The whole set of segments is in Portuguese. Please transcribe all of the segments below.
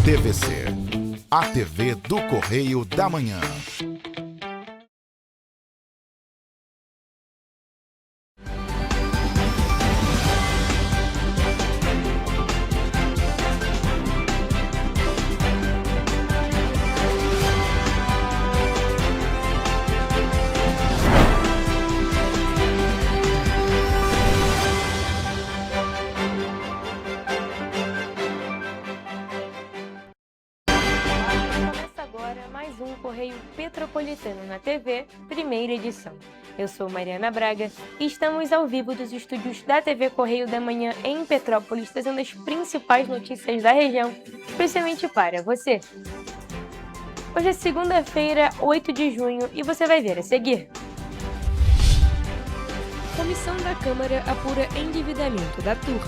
TVC, a TV do Correio da Manhã. Mais um Correio Petropolitano na TV, primeira edição. Eu sou Mariana Braga e estamos ao vivo dos estúdios da TV Correio da Manhã em Petrópolis, trazendo as principais notícias da região, especialmente para você. Hoje é segunda-feira, 8 de junho, e você vai ver a seguir. Comissão da Câmara apura endividamento da Turp.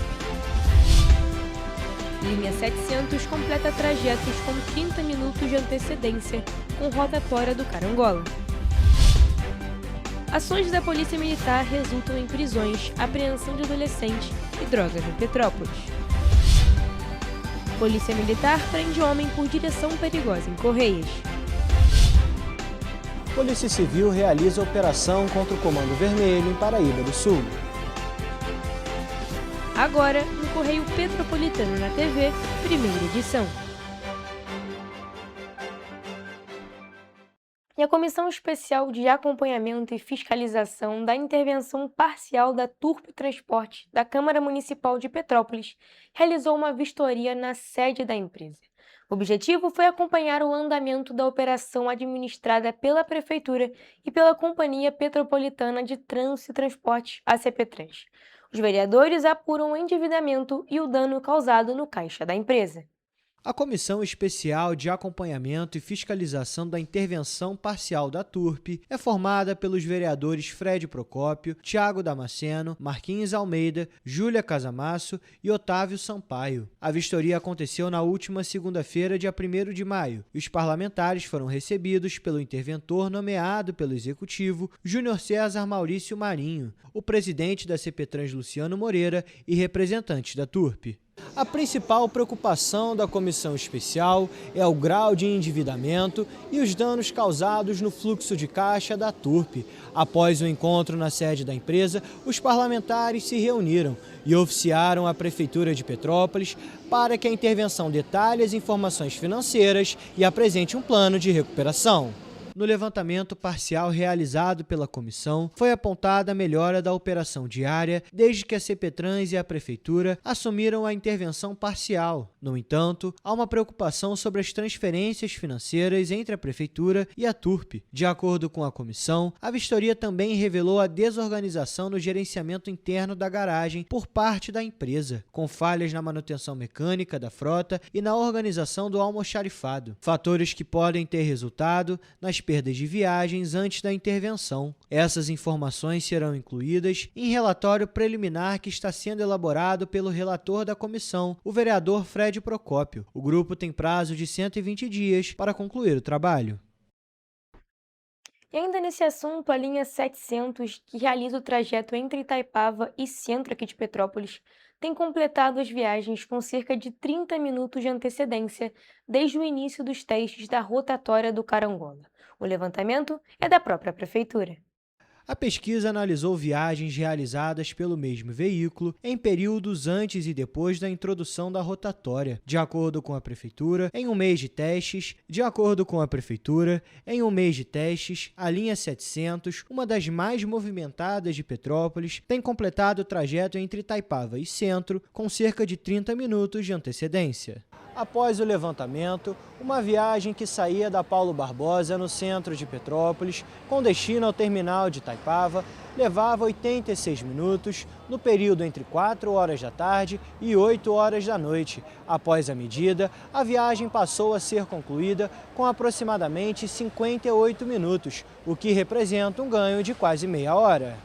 Linha 700 completa trajetos com 30 minutos de antecedência, com rotatória do Carangola. Ações da Polícia Militar resultam em prisões, apreensão de adolescente e drogas em Petrópolis. Polícia Militar prende homem por direção perigosa em Correias. Polícia Civil realiza operação contra o Comando Vermelho em Paraíba do Sul. Agora, no Correio Petropolitano na TV, primeira edição. E a Comissão Especial de Acompanhamento e Fiscalização da Intervenção Parcial da Turp Transporte da Câmara Municipal de Petrópolis realizou uma vistoria na sede da empresa. O objetivo foi acompanhar o andamento da operação administrada pela Prefeitura e pela Companhia Petropolitana de Trânsito e Transporte, a CPTrans. Os vereadores apuram o endividamento e o dano causado no caixa da empresa. A Comissão Especial de Acompanhamento e Fiscalização da Intervenção Parcial da Turp é formada pelos vereadores Fred Procópio, Tiago Damasceno, Marquinhos Almeida, Júlia Casamasso e Otávio Sampaio. A vistoria aconteceu na última segunda-feira, dia 1º de maio, e os parlamentares foram recebidos pelo interventor nomeado pelo Executivo, Júnior César Maurício Marinho, o presidente da CPTrans Luciano Moreira e representantes da Turp. A principal preocupação da comissão especial é o grau de endividamento e os danos causados no fluxo de caixa da Turp. Após o encontro na sede da empresa, os parlamentares se reuniram e oficiaram a Prefeitura de Petrópolis para que a intervenção detalhe as informações financeiras e apresente um plano de recuperação. No levantamento parcial realizado pela comissão, foi apontada a melhora da operação diária desde que a CPTrans e a Prefeitura assumiram a intervenção parcial. No entanto, há uma preocupação sobre as transferências financeiras entre a Prefeitura e a Turp. De acordo com a comissão, a vistoria também revelou a desorganização no gerenciamento interno da garagem por parte da empresa, com falhas na manutenção mecânica da frota e na organização do almoxarifado. Fatores que podem ter resultado nas perdas de viagens antes da intervenção. Essas informações serão incluídas em relatório preliminar que está sendo elaborado pelo relator da comissão, o vereador Fred Procópio. O grupo tem prazo de 120 dias para concluir o trabalho. E ainda nesse assunto, a linha 700, que realiza o trajeto entre Itaipava e centro aqui de Petrópolis, tem completado as viagens com cerca de 30 minutos de antecedência desde o início dos testes da rotatória do Carangola. O levantamento é da própria Prefeitura. A pesquisa analisou viagens realizadas pelo mesmo veículo em períodos antes e depois da introdução da rotatória. De acordo com a Prefeitura, em um mês de testes, a linha 700, uma das mais movimentadas de Petrópolis, tem completado o trajeto entre Itaipava e Centro com cerca de 30 minutos de antecedência. Após o levantamento, uma viagem que saía da Paulo Barbosa, no centro de Petrópolis, com destino ao terminal de Itaipava, levava 86 minutos no período entre 4 horas da tarde e 8 horas da noite. Após a medida, a viagem passou a ser concluída com aproximadamente 58 minutos, o que representa um ganho de quase meia hora.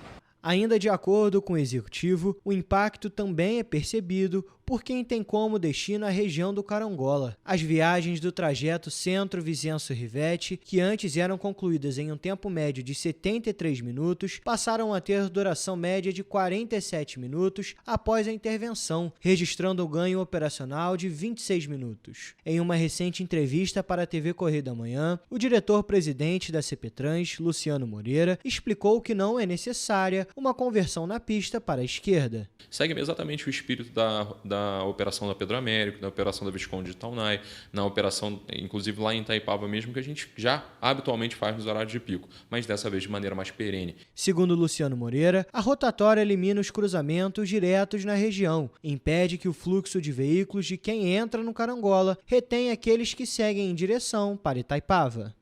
Ainda de acordo com o Executivo, o impacto também é percebido por quem tem como destino a região do Carangola. As viagens do trajeto Centro-Vicenço-Rivete, que antes eram concluídas em um tempo médio de 73 minutos, passaram a ter duração média de 47 minutos após a intervenção, registrando o ganho operacional de 26 minutos. Em uma recente entrevista para a TV Correio da Manhã, o diretor-presidente da CPTrans, Luciano Moreira, explicou que não é necessária uma conversão na pista para a esquerda. Segue exatamente o espírito da operação da Pedro Américo, da operação da Visconde de Taunay, na operação, inclusive lá em Itaipava mesmo, que a gente já habitualmente faz nos horários de pico, mas dessa vez de maneira mais perene. Segundo Luciano Moreira, a rotatória elimina os cruzamentos diretos na região, impede que o fluxo de veículos de quem entra no Carangola retenha aqueles que seguem em direção para Itaipava.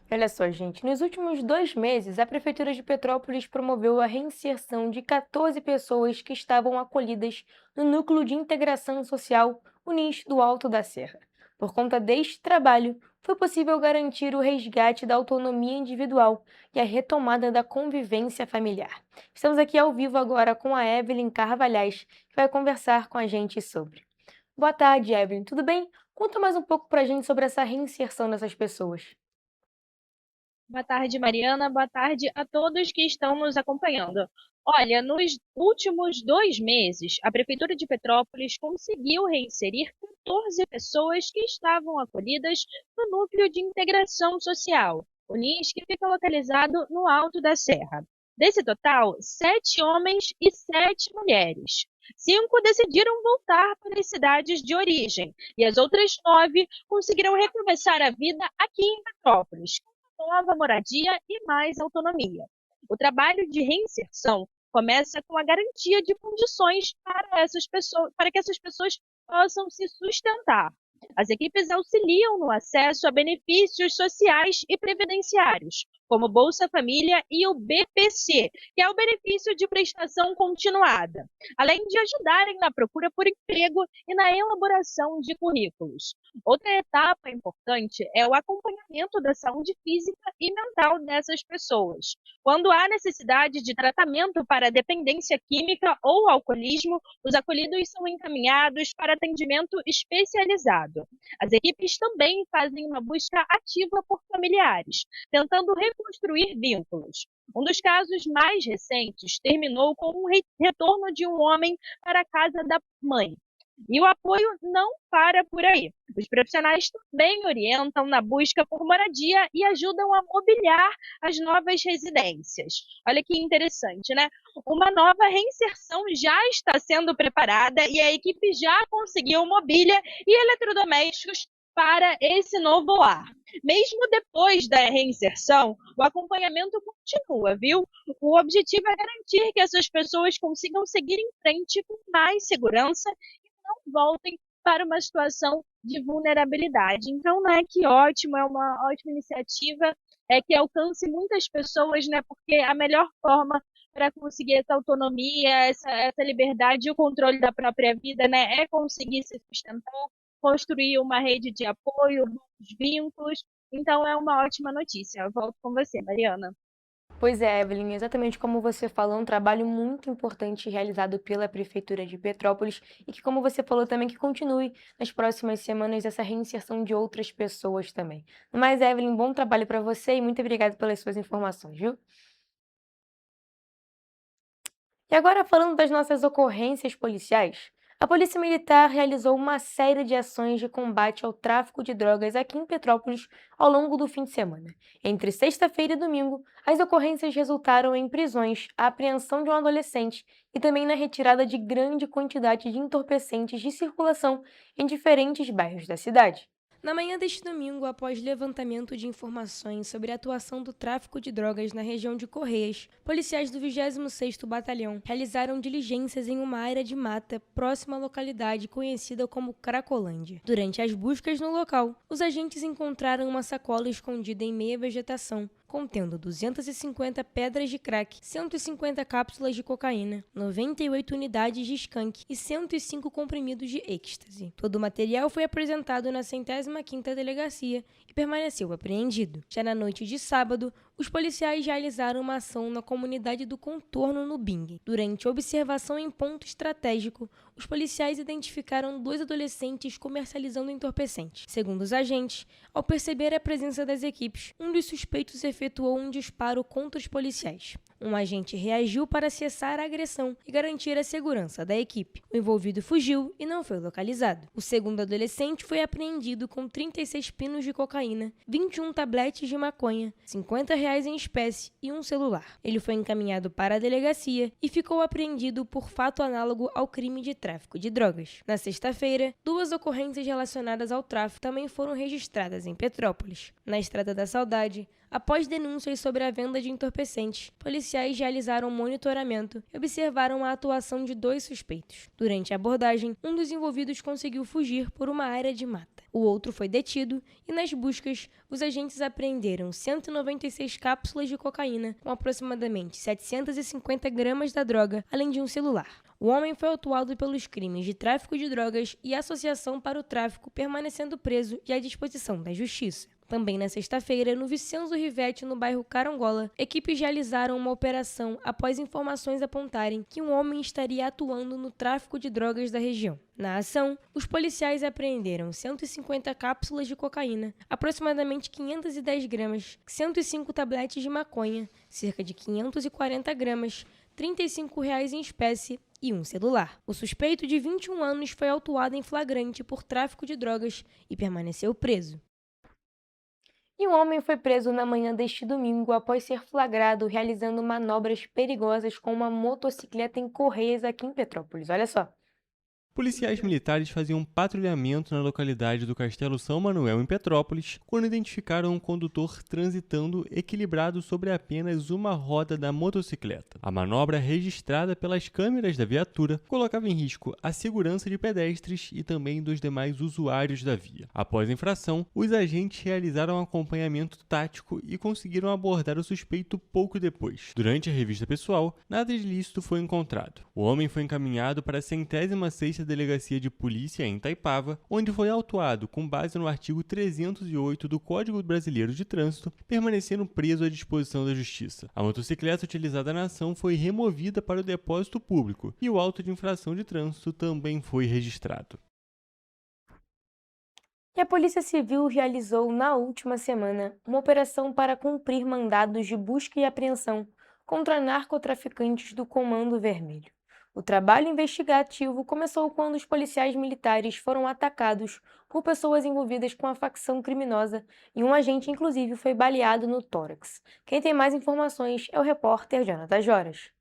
Olha só, gente, nos últimos 2 meses, a Prefeitura de Petrópolis promoveu a reinserção de 14 pessoas que estavam acolhidas no Núcleo de Integração Social Unis do Alto da Serra. Por conta deste trabalho, foi possível garantir o resgate da autonomia individual e a retomada da convivência familiar. Estamos aqui ao vivo agora com a Evelyn Carvalhais, que vai conversar com a gente sobre. Boa tarde, Evelyn, tudo bem? Conta mais um pouco pra gente sobre essa reinserção dessas pessoas. Boa tarde, Mariana. Boa tarde a todos que estão nos acompanhando. Olha, nos últimos 2 meses, a Prefeitura de Petrópolis conseguiu reinserir 14 pessoas que estavam acolhidas no Núcleo de Integração Social, o NIS, que fica localizado no Alto da Serra. Desse total, 7 homens e 7 mulheres. 5 decidiram voltar para as cidades de origem e as outras 9 conseguiram recomeçar a vida aqui em Petrópolis, nova moradia e mais autonomia. O trabalho de reinserção começa com a garantia de condições para que essas pessoas possam se sustentar. As equipes auxiliam no acesso a benefícios sociais e previdenciários, como Bolsa Família e o BPC, que é o benefício de prestação continuada, além de ajudarem na procura por emprego e na elaboração de currículos. Outra etapa importante é o acompanhamento da saúde física e mental dessas pessoas. Quando há necessidade de tratamento para dependência química ou alcoolismo, os acolhidos são encaminhados para atendimento especializado. As equipes também fazem uma busca ativa por familiares, tentando reconstruir vínculos. Um dos casos mais recentes terminou com o retorno de um homem para a casa da mãe. E o apoio não para por aí. Os profissionais também orientam na busca por moradia e ajudam a mobiliar as novas residências. Olha que interessante, né? Uma nova reinserção já está sendo preparada e a equipe já conseguiu mobília e eletrodomésticos para esse novo lar. Mesmo depois da reinserção, o acompanhamento continua, viu? O objetivo é garantir que essas pessoas consigam seguir em frente com mais segurança não voltem para uma situação de vulnerabilidade. Então, né, que ótimo, é uma ótima iniciativa que alcance muitas pessoas, né, porque a melhor forma para conseguir essa autonomia, essa liberdade e o controle da própria vida, né, é conseguir se sustentar, construir uma rede de apoio, bons vínculos. Então, é uma ótima notícia. Eu volto com você, Mariana. Pois é, Evelyn, exatamente como você falou, é um trabalho muito importante realizado pela Prefeitura de Petrópolis e que, como você falou também, que continue nas próximas semanas essa reinserção de outras pessoas também. Mas, Evelyn, bom trabalho para você e muito obrigada pelas suas informações, viu? E agora, falando das nossas ocorrências policiais, a Polícia Militar realizou uma série de ações de combate ao tráfico de drogas aqui em Petrópolis ao longo do fim de semana. Entre sexta-feira e domingo, as ocorrências resultaram em prisões, a apreensão de um adolescente e também na retirada de grande quantidade de entorpecentes de circulação em diferentes bairros da cidade. Na manhã deste domingo, após levantamento de informações sobre a atuação do tráfico de drogas na região de Correias, policiais do 26º Batalhão realizaram diligências em uma área de mata próxima à localidade conhecida como Cracolândia. Durante as buscas no local, os agentes encontraram uma sacola escondida em meia vegetação, contendo 250 pedras de crack, 150 cápsulas de cocaína, 98 unidades de skunk e 105 comprimidos de êxtase. Todo o material foi apresentado na 105ª Delegacia e permaneceu apreendido. Já na noite de sábado, os policiais realizaram uma ação na comunidade do Contorno, no Bing. Durante observação em ponto estratégico, os policiais identificaram 2 adolescentes comercializando entorpecentes. Segundo os agentes, ao perceber a presença das equipes, um dos suspeitos efetuou um disparo contra os policiais. Um agente reagiu para cessar a agressão e garantir a segurança da equipe. O envolvido fugiu e não foi localizado. O segundo adolescente foi apreendido com 36 pinos de cocaína, 21 tabletes de maconha, R$50 em espécie e um celular. Ele foi encaminhado para a delegacia e ficou apreendido por fato análogo ao crime de tráfico de drogas. Na sexta-feira, 2 ocorrências relacionadas ao tráfico também foram registradas em Petrópolis. Na Estrada da Saudade, após denúncias sobre a venda de entorpecentes, policiais realizaram monitoramento e observaram a atuação de 2 suspeitos. Durante a abordagem, um dos envolvidos conseguiu fugir por uma área de mata. O outro foi detido e, nas buscas, os agentes apreenderam 196 cápsulas de cocaína com aproximadamente 750 gramas da droga, além de um celular. O homem foi autuado pelos crimes de tráfico de drogas e associação para o tráfico, permanecendo preso e à disposição da Justiça. Também na sexta-feira, no Vicenzo Rivete, no bairro Carangola, equipes realizaram uma operação após informações apontarem que um homem estaria atuando no tráfico de drogas da região. Na ação, os policiais apreenderam 150 cápsulas de cocaína, aproximadamente 510 gramas, 105 tabletes de maconha, cerca de 540 gramas, R$35 em espécie e um celular. O suspeito de 21 anos foi autuado em flagrante por tráfico de drogas e permaneceu preso. E um homem foi preso na manhã deste domingo após ser flagrado realizando manobras perigosas com uma motocicleta em Correias aqui em Petrópolis. Olha só. Policiais militares faziam patrulhamento na localidade do Castelo São Manuel, em Petrópolis, quando identificaram um condutor transitando equilibrado sobre apenas uma roda da motocicleta. A manobra, registrada pelas câmeras da viatura, colocava em risco a segurança de pedestres e também dos demais usuários da via. Após a infração, os agentes realizaram um acompanhamento tático e conseguiram abordar o suspeito pouco depois. Durante a revista pessoal, nada de ilícito foi encontrado. O homem foi encaminhado para a 106ª Delegacia de Polícia em Itaipava, onde foi autuado com base no artigo 308 do Código Brasileiro de Trânsito, permanecendo preso à disposição da Justiça. A motocicleta utilizada na ação foi removida para o depósito público e o auto de infração de trânsito também foi registrado. E a Polícia Civil realizou na última semana uma operação para cumprir mandados de busca e apreensão contra narcotraficantes do Comando Vermelho. O trabalho investigativo começou quando os policiais militares foram atacados por pessoas envolvidas com a facção criminosa e um agente, inclusive, foi baleado no tórax. Quem tem mais informações é o repórter Jonathan Joras.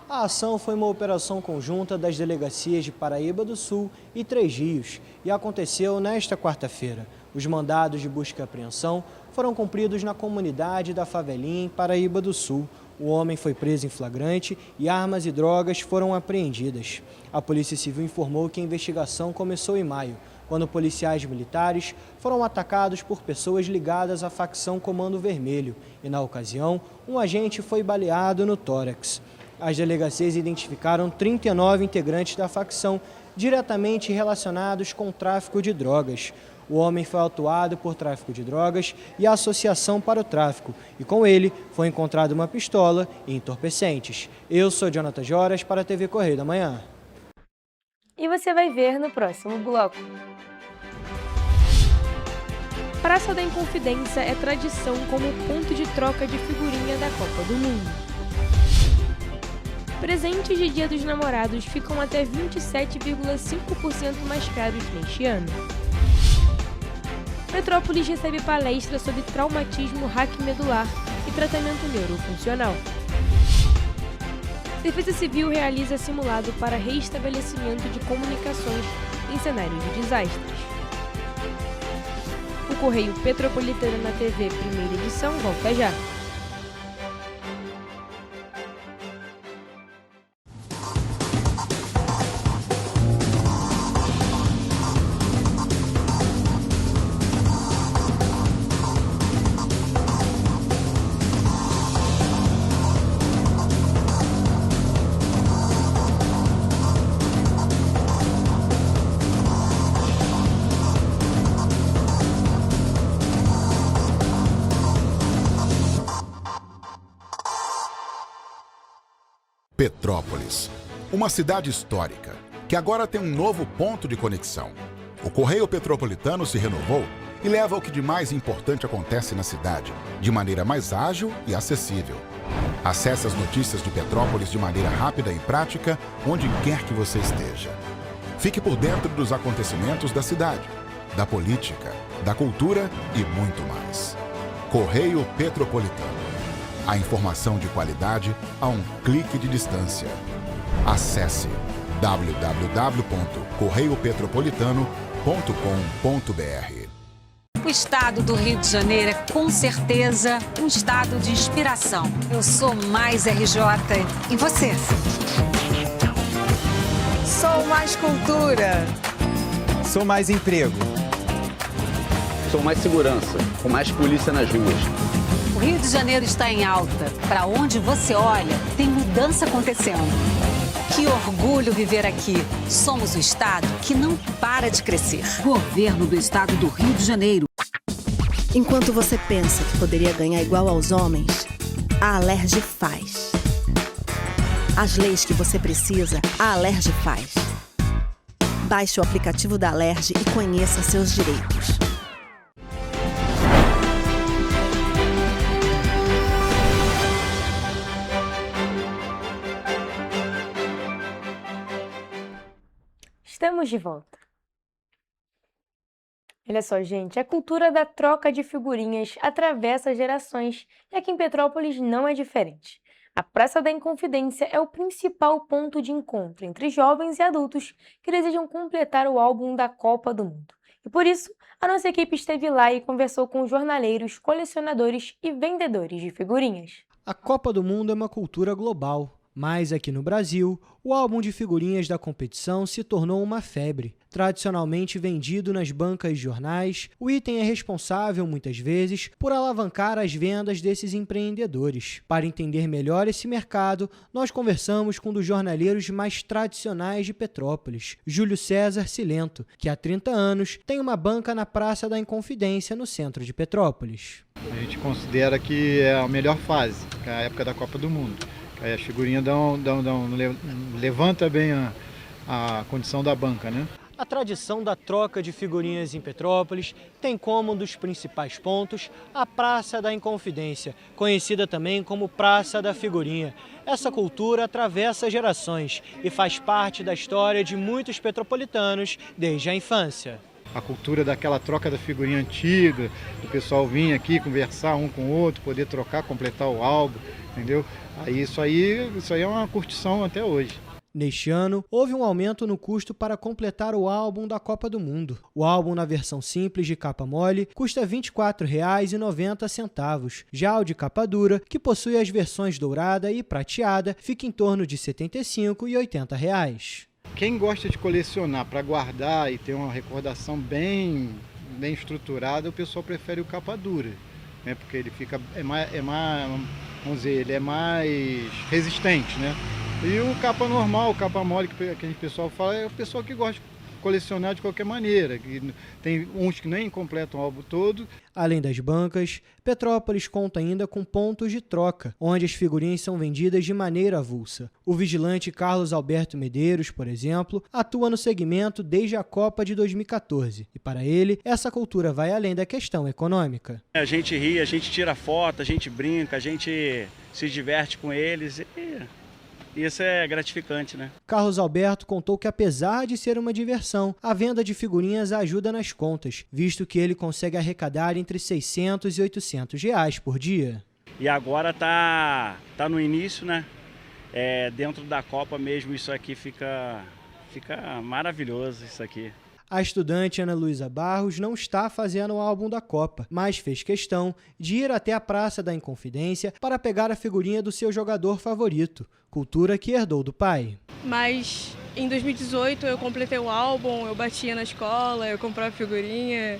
A ação foi uma operação conjunta das delegacias de Paraíba do Sul e Três Rios e aconteceu nesta quarta-feira. Os mandados de busca e apreensão foram cumpridos na comunidade da Favelinha, em Paraíba do Sul. O homem foi preso em flagrante e armas e drogas foram apreendidas. A Polícia Civil informou que a investigação começou em maio, quando policiais militares foram atacados por pessoas ligadas à facção Comando Vermelho e, na ocasião, um agente foi baleado no tórax. As delegacias identificaram 39 integrantes da facção diretamente relacionados com o tráfico de drogas. O homem foi autuado por tráfico de drogas e associação para o tráfico, e com ele foi encontrada uma pistola e entorpecentes. Eu sou Jonathan Joras para a TV Correio da Manhã. E você vai ver no próximo bloco. Praça da Inconfidência é tradição como ponto de troca de figurinha da Copa do Mundo. Presentes de Dia dos Namorados ficam até 27,5% mais caros neste ano. Petrópolis recebe palestra sobre traumatismo raquimedular e tratamento neurofuncional. Defesa Civil realiza simulado para reestabelecimento de comunicações em cenários de desastres. O Correio Petropolitano na TV, primeira edição, volta já. Petrópolis, uma cidade histórica, que agora tem um novo ponto de conexão. O Correio Petropolitano se renovou e leva o que de mais importante acontece na cidade, de maneira mais ágil e acessível. Acesse as notícias de Petrópolis de maneira rápida e prática, onde quer que você esteja. Fique por dentro dos acontecimentos da cidade, da política, da cultura e muito mais. Correio Petropolitano. A informação de qualidade a um clique de distância. Acesse www.correiopetropolitano.com.br. O estado do Rio de Janeiro é, com certeza, um estado de inspiração. Eu sou mais RJ. E você? Sou mais cultura. Sou mais emprego. Sou mais segurança, com mais polícia nas ruas. O Rio de Janeiro está em alta. Para onde você olha, tem mudança acontecendo. Que orgulho viver aqui. Somos o estado que não para de crescer. Governo do estado do Rio de Janeiro. Enquanto você pensa que poderia ganhar igual aos homens, a Alerj faz. As leis que você precisa, a Alerj faz. Baixe o aplicativo da Alerj e conheça seus direitos. Estamos de volta. Olha só, gente, a cultura da troca de figurinhas atravessa gerações e aqui em Petrópolis não é diferente. A Praça da Inconfidência é o principal ponto de encontro entre jovens e adultos que desejam completar o álbum da Copa do Mundo. E por isso, a nossa equipe esteve lá e conversou com jornaleiros, colecionadores e vendedores de figurinhas. A Copa do Mundo é uma cultura global. Mas aqui no Brasil, o álbum de figurinhas da competição se tornou uma febre. Tradicionalmente vendido nas bancas de jornais, o item é responsável, muitas vezes, por alavancar as vendas desses empreendedores. Para entender melhor esse mercado, nós conversamos com um dos jornaleiros mais tradicionais de Petrópolis, Júlio César Cilento, que há 30 anos tem uma banca na Praça da Inconfidência, no centro de Petrópolis. A gente considera que é a melhor fase, que é a época da Copa do Mundo. Aí as figurinhas levanta bem a condição da banca, né? A tradição da troca de figurinhas em Petrópolis tem como um dos principais pontos a Praça da Inconfidência, conhecida também como Praça da Figurinha. Essa cultura atravessa gerações e faz parte da história de muitos petropolitanos desde a infância. A cultura daquela troca da figurinha antiga, do pessoal vir aqui conversar um com o outro, poder trocar, completar o álbum, entendeu? Isso aí é uma curtição até hoje. Neste ano, houve um aumento no custo para completar o álbum da Copa do Mundo. O álbum na versão simples de capa mole custa R$ 24,90. Já o de capa dura, que possui as versões dourada e prateada, fica em torno de R$ 75,80. Quem gosta de colecionar para guardar e ter uma recordação bem estruturada, o pessoal prefere o capa dura, né? Porque ele fica vamos dizer, ele é mais resistente, né? E o capa normal, o capa mole que o pessoal fala, é o pessoal que gosta de colecionar de qualquer maneira. Tem uns que nem completam o álbum todo. Além das bancas, Petrópolis conta ainda com pontos de troca, onde as figurinhas são vendidas de maneira avulsa. O vigilante Carlos Alberto Medeiros, por exemplo, atua no segmento desde a Copa de 2014. E para ele, essa cultura vai além da questão econômica. A gente ri, a gente tira foto, a gente brinca, a gente se diverte com eles e isso é gratificante, né? Carlos Alberto contou que, apesar de ser uma diversão, a venda de figurinhas ajuda nas contas, visto que ele consegue arrecadar entre R$ 600 e R$ 800 por dia. E agora tá no início, né? Dentro da Copa mesmo, isso aqui fica maravilhoso, isso aqui. A estudante Ana Luísa Barros não está fazendo o álbum da Copa, mas fez questão de ir até a Praça da Inconfidência para pegar a figurinha do seu jogador favorito, cultura que herdou do pai. Mas em 2018 eu completei o álbum, eu batia na escola, eu comprava figurinha,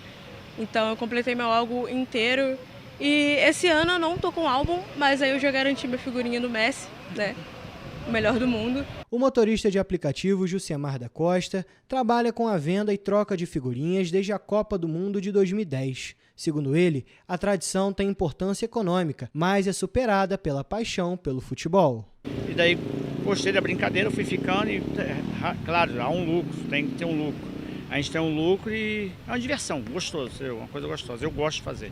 então eu completei meu álbum inteiro. E esse ano eu não tô com álbum, mas aí eu já garanti minha figurinha do Messi, né? o melhor do mundo. O motorista de aplicativo Jucemar da Costa trabalha com a venda e troca de figurinhas desde a Copa do Mundo de 2010. Segundo ele, a tradição tem importância econômica, mas é superada pela paixão pelo futebol. E daí, gostei da brincadeira, fui ficando e, claro, há um lucro, tem que ter um lucro. A gente tem um lucro e é uma diversão, gostoso, uma coisa gostosa, eu gosto de fazer.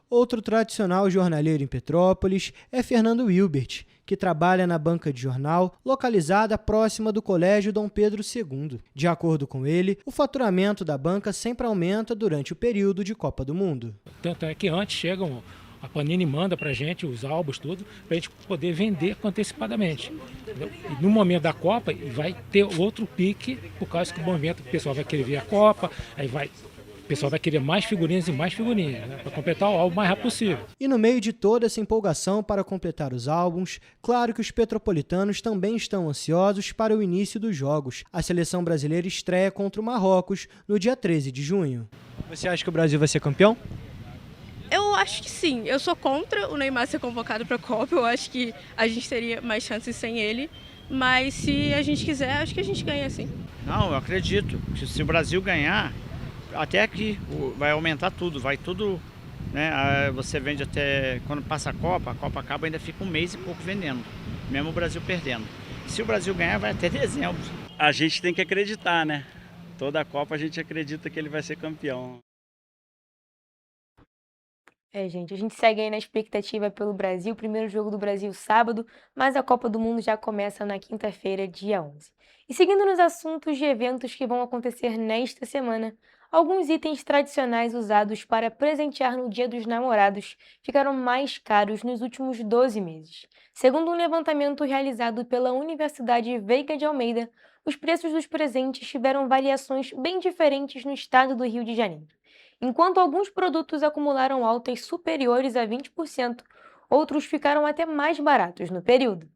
Outro tradicional jornaleiro em Petrópolis é Fernando Wilbert, que trabalha na banca de jornal localizada próxima do Colégio Dom Pedro II. De acordo com ele, o faturamento da banca sempre aumenta durante o período de Copa do Mundo. Tanto é que antes chegam, a Panini manda pra gente os álbuns, tudo, pra gente poder vender antecipadamente. Entendeu? E no momento da Copa vai ter outro pique, por causa que o momento o pessoal vai querer ver a Copa, aí o pessoal vai querer mais figurinhas, né, para completar o álbum o mais rápido possível. E no meio de toda essa empolgação para completar os álbuns, claro que os petropolitanos também estão ansiosos para o início dos jogos. A seleção brasileira estreia contra o Marrocos no dia 13 de junho. Você acha que o Brasil vai ser campeão? Eu acho que sim. Eu sou contra o Neymar ser convocado para a Copa. Eu acho que a gente teria mais chances sem ele. Mas se a gente quiser, acho que a gente ganha sim. Não, eu acredito que se o Brasil ganhar, até aqui vai aumentar tudo, vai tudo, né? Você vende até quando passa a Copa acaba, ainda fica um mês e pouco vendendo, mesmo o Brasil perdendo. Se o Brasil ganhar, vai até dezembro. A gente tem que acreditar, né? Toda a Copa a gente acredita que ele vai ser campeão. Gente, a gente segue aí na expectativa pelo Brasil, primeiro jogo do Brasil sábado, mas a Copa do Mundo já começa na quinta-feira, dia 11. E seguindo nos assuntos de eventos que vão acontecer nesta semana, alguns itens tradicionais usados para presentear no Dia dos Namorados ficaram mais caros nos últimos 12 meses. Segundo um levantamento realizado pela Universidade Veiga de Almeida, os preços dos presentes tiveram variações bem diferentes no estado do Rio de Janeiro. Enquanto alguns produtos acumularam altas superiores a 20%, outros ficaram até mais baratos no período.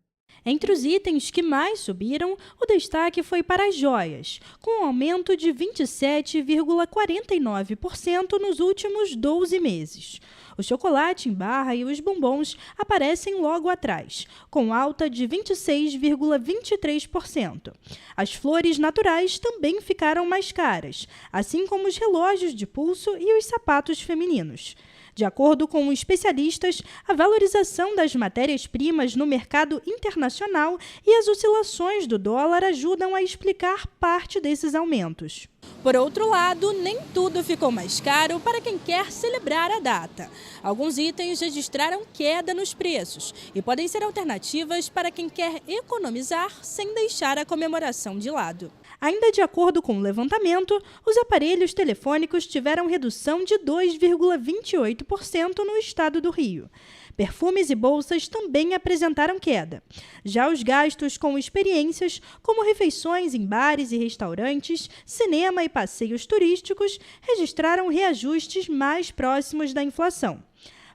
Entre os itens que mais subiram, o destaque foi para as joias, com um aumento de 27,49% nos últimos 12 meses. O chocolate em barra e os bombons aparecem logo atrás, com alta de 26,23%. As flores naturais também ficaram mais caras, assim como os relógios de pulso e os sapatos femininos. De acordo com especialistas, a valorização das matérias-primas no mercado internacional e as oscilações do dólar ajudam a explicar parte desses aumentos. Por outro lado, nem tudo ficou mais caro para quem quer celebrar a data. Alguns itens registraram queda nos preços e podem ser alternativas para quem quer economizar sem deixar a comemoração de lado. Ainda de acordo com o levantamento, os aparelhos telefônicos tiveram redução de 2,28% no estado do Rio. Perfumes e bolsas também apresentaram queda. Já os gastos com experiências, como refeições em bares e restaurantes, cinema e passeios turísticos, registraram reajustes mais próximos da inflação.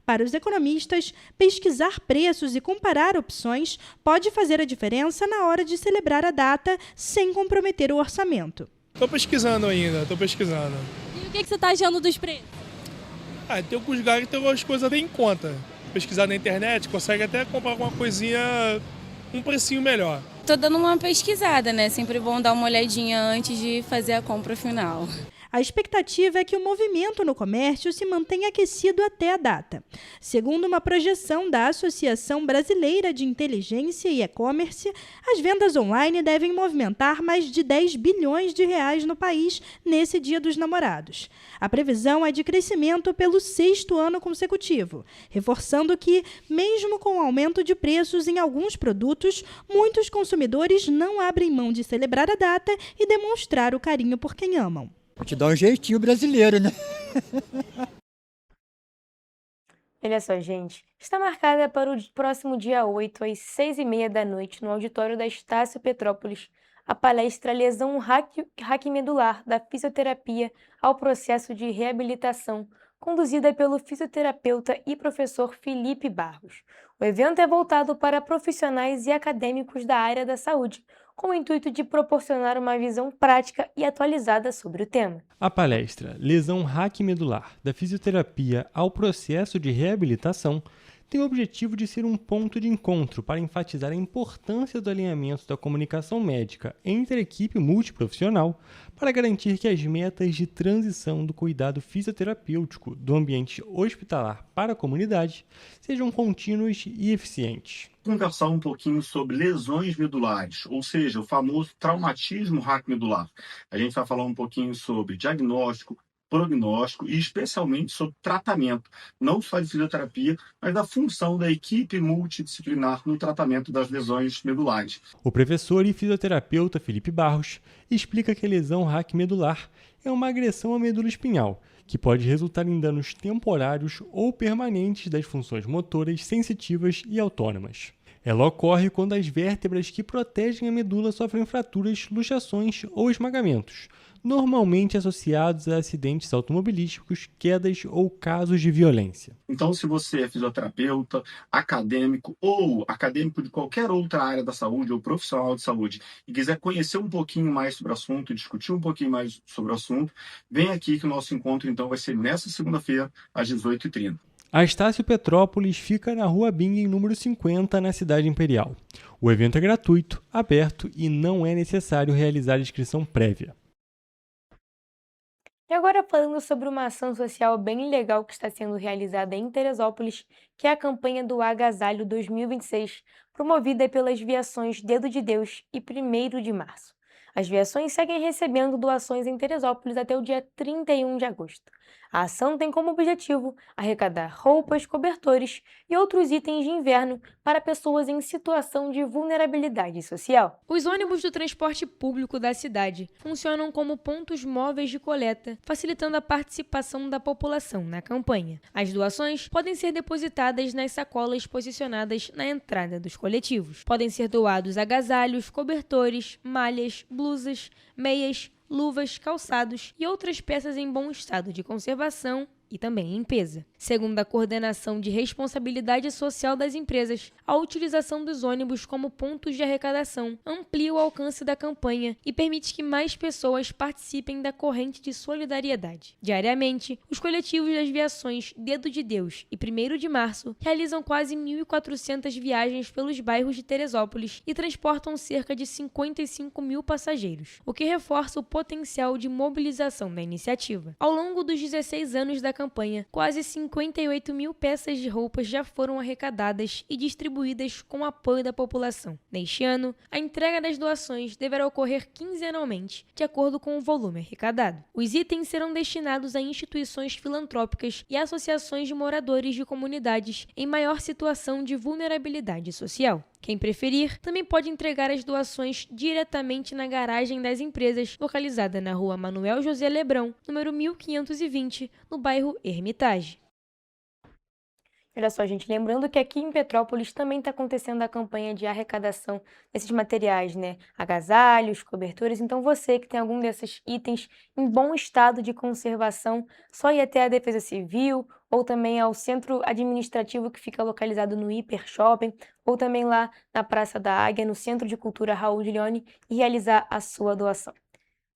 Para os economistas, pesquisar preços e comparar opções pode fazer a diferença na hora de celebrar a data sem comprometer o orçamento. Estou pesquisando ainda, E o que você está achando dos preços? Tem alguns lugares que tem algumas coisas bem em conta. Pesquisar na internet, consegue até comprar alguma coisinha, um precinho melhor. Estou dando uma pesquisada, né? Sempre bom dar uma olhadinha antes de fazer a compra final. A expectativa é que o movimento no comércio se mantenha aquecido até a data. Segundo uma projeção da Associação Brasileira de Inteligência e E-Commerce, as vendas online devem movimentar mais de 10 bilhões de reais no país nesse Dia dos Namorados. A previsão é de crescimento pelo 6º ano consecutivo, reforçando que, mesmo com o aumento de preços em alguns produtos, muitos consumidores não abrem mão de celebrar a data e demonstrar o carinho por quem amam. Te dá um jeitinho brasileiro, né? Olha só, gente. Está marcada para o próximo dia 8, às 6h30 da noite, no auditório da Estácio Petrópolis, a palestra Lesão Raquimedular da Fisioterapia ao Processo de Reabilitação, conduzida pelo fisioterapeuta e professor Felipe Barros. O evento é voltado para profissionais e acadêmicos da área da saúde, com o intuito de proporcionar uma visão prática e atualizada sobre o tema. A palestra Lesão Raquimedular da Fisioterapia ao Processo de Reabilitação tem o objetivo de ser um ponto de encontro para enfatizar a importância do alinhamento da comunicação médica entre a equipe multiprofissional para garantir que as metas de transição do cuidado fisioterapêutico do ambiente hospitalar para a comunidade sejam contínuas e eficientes. Conversar um pouquinho sobre lesões medulares, ou seja, o famoso traumatismo raquimedular. A gente vai falar um pouquinho sobre diagnóstico, prognóstico e especialmente sobre tratamento, não só de fisioterapia, mas da função da equipe multidisciplinar no tratamento das lesões medulares. O professor e fisioterapeuta Felipe Barros explica que a lesão raquimedular é uma agressão à medula espinhal, que pode resultar em danos temporários ou permanentes das funções motoras, sensitivas e autônomas. Ela ocorre quando as vértebras que protegem a medula sofrem fraturas, luxações ou esmagamentos, normalmente associados a acidentes automobilísticos, quedas ou casos de violência. Então, se você é fisioterapeuta, acadêmico ou acadêmico de qualquer outra área da saúde ou profissional de saúde e quiser conhecer um pouquinho mais sobre o assunto, discutir um pouquinho mais sobre o assunto, vem aqui que o nosso encontro então vai ser nessa segunda-feira, às 18h30. A Estácio Petrópolis fica na Rua Bingen, número 50, na Cidade Imperial. O evento é gratuito, aberto e não é necessário realizar inscrição prévia. E agora falando sobre uma ação social bem legal que está sendo realizada em Teresópolis, que é a campanha do Agasalho 2026, promovida pelas viações Dedo de Deus e 1º de março. As viações seguem recebendo doações em Teresópolis até o dia 31 de agosto. A ação tem como objetivo arrecadar roupas, cobertores e outros itens de inverno para pessoas em situação de vulnerabilidade social. Os ônibus do transporte público da cidade funcionam como pontos móveis de coleta, facilitando a participação da população na campanha. As doações podem ser depositadas nas sacolas posicionadas na entrada dos coletivos. Podem ser doados agasalhos, cobertores, malhas, blusas, meias, luvas, calçados e outras peças em bom estado de conservação e também limpeza. Segundo a Coordenação de Responsabilidade Social das Empresas, a utilização dos ônibus como pontos de arrecadação amplia o alcance da campanha e permite que mais pessoas participem da corrente de solidariedade. Diariamente, os coletivos das viações Dedo de Deus e 1º de março realizam quase 1.400 viagens pelos bairros de Teresópolis e transportam cerca de 55 mil passageiros, o que reforça o potencial de mobilização da iniciativa. Ao longo dos 16 anos da campanha, quase 58 mil peças de roupas já foram arrecadadas e distribuídas com o apoio da população. Neste ano, a entrega das doações deverá ocorrer quinzenalmente, de acordo com o volume arrecadado. Os itens serão destinados a instituições filantrópicas e associações de moradores de comunidades em maior situação de vulnerabilidade social. Quem preferir, também pode entregar as doações diretamente na garagem das empresas, localizada na Rua Manuel José Lebrão, número 1520, no bairro Hermitage. Olha só, gente, lembrando que aqui em Petrópolis também está acontecendo a campanha de arrecadação desses materiais, né? Agasalhos, cobertores. Então, você que tem algum desses itens em bom estado de conservação, só ir até a Defesa Civil ou também ao centro administrativo que fica localizado no Hiper Shopping, ou também lá na Praça da Águia, no Centro de Cultura Raul de Leone, e realizar a sua doação.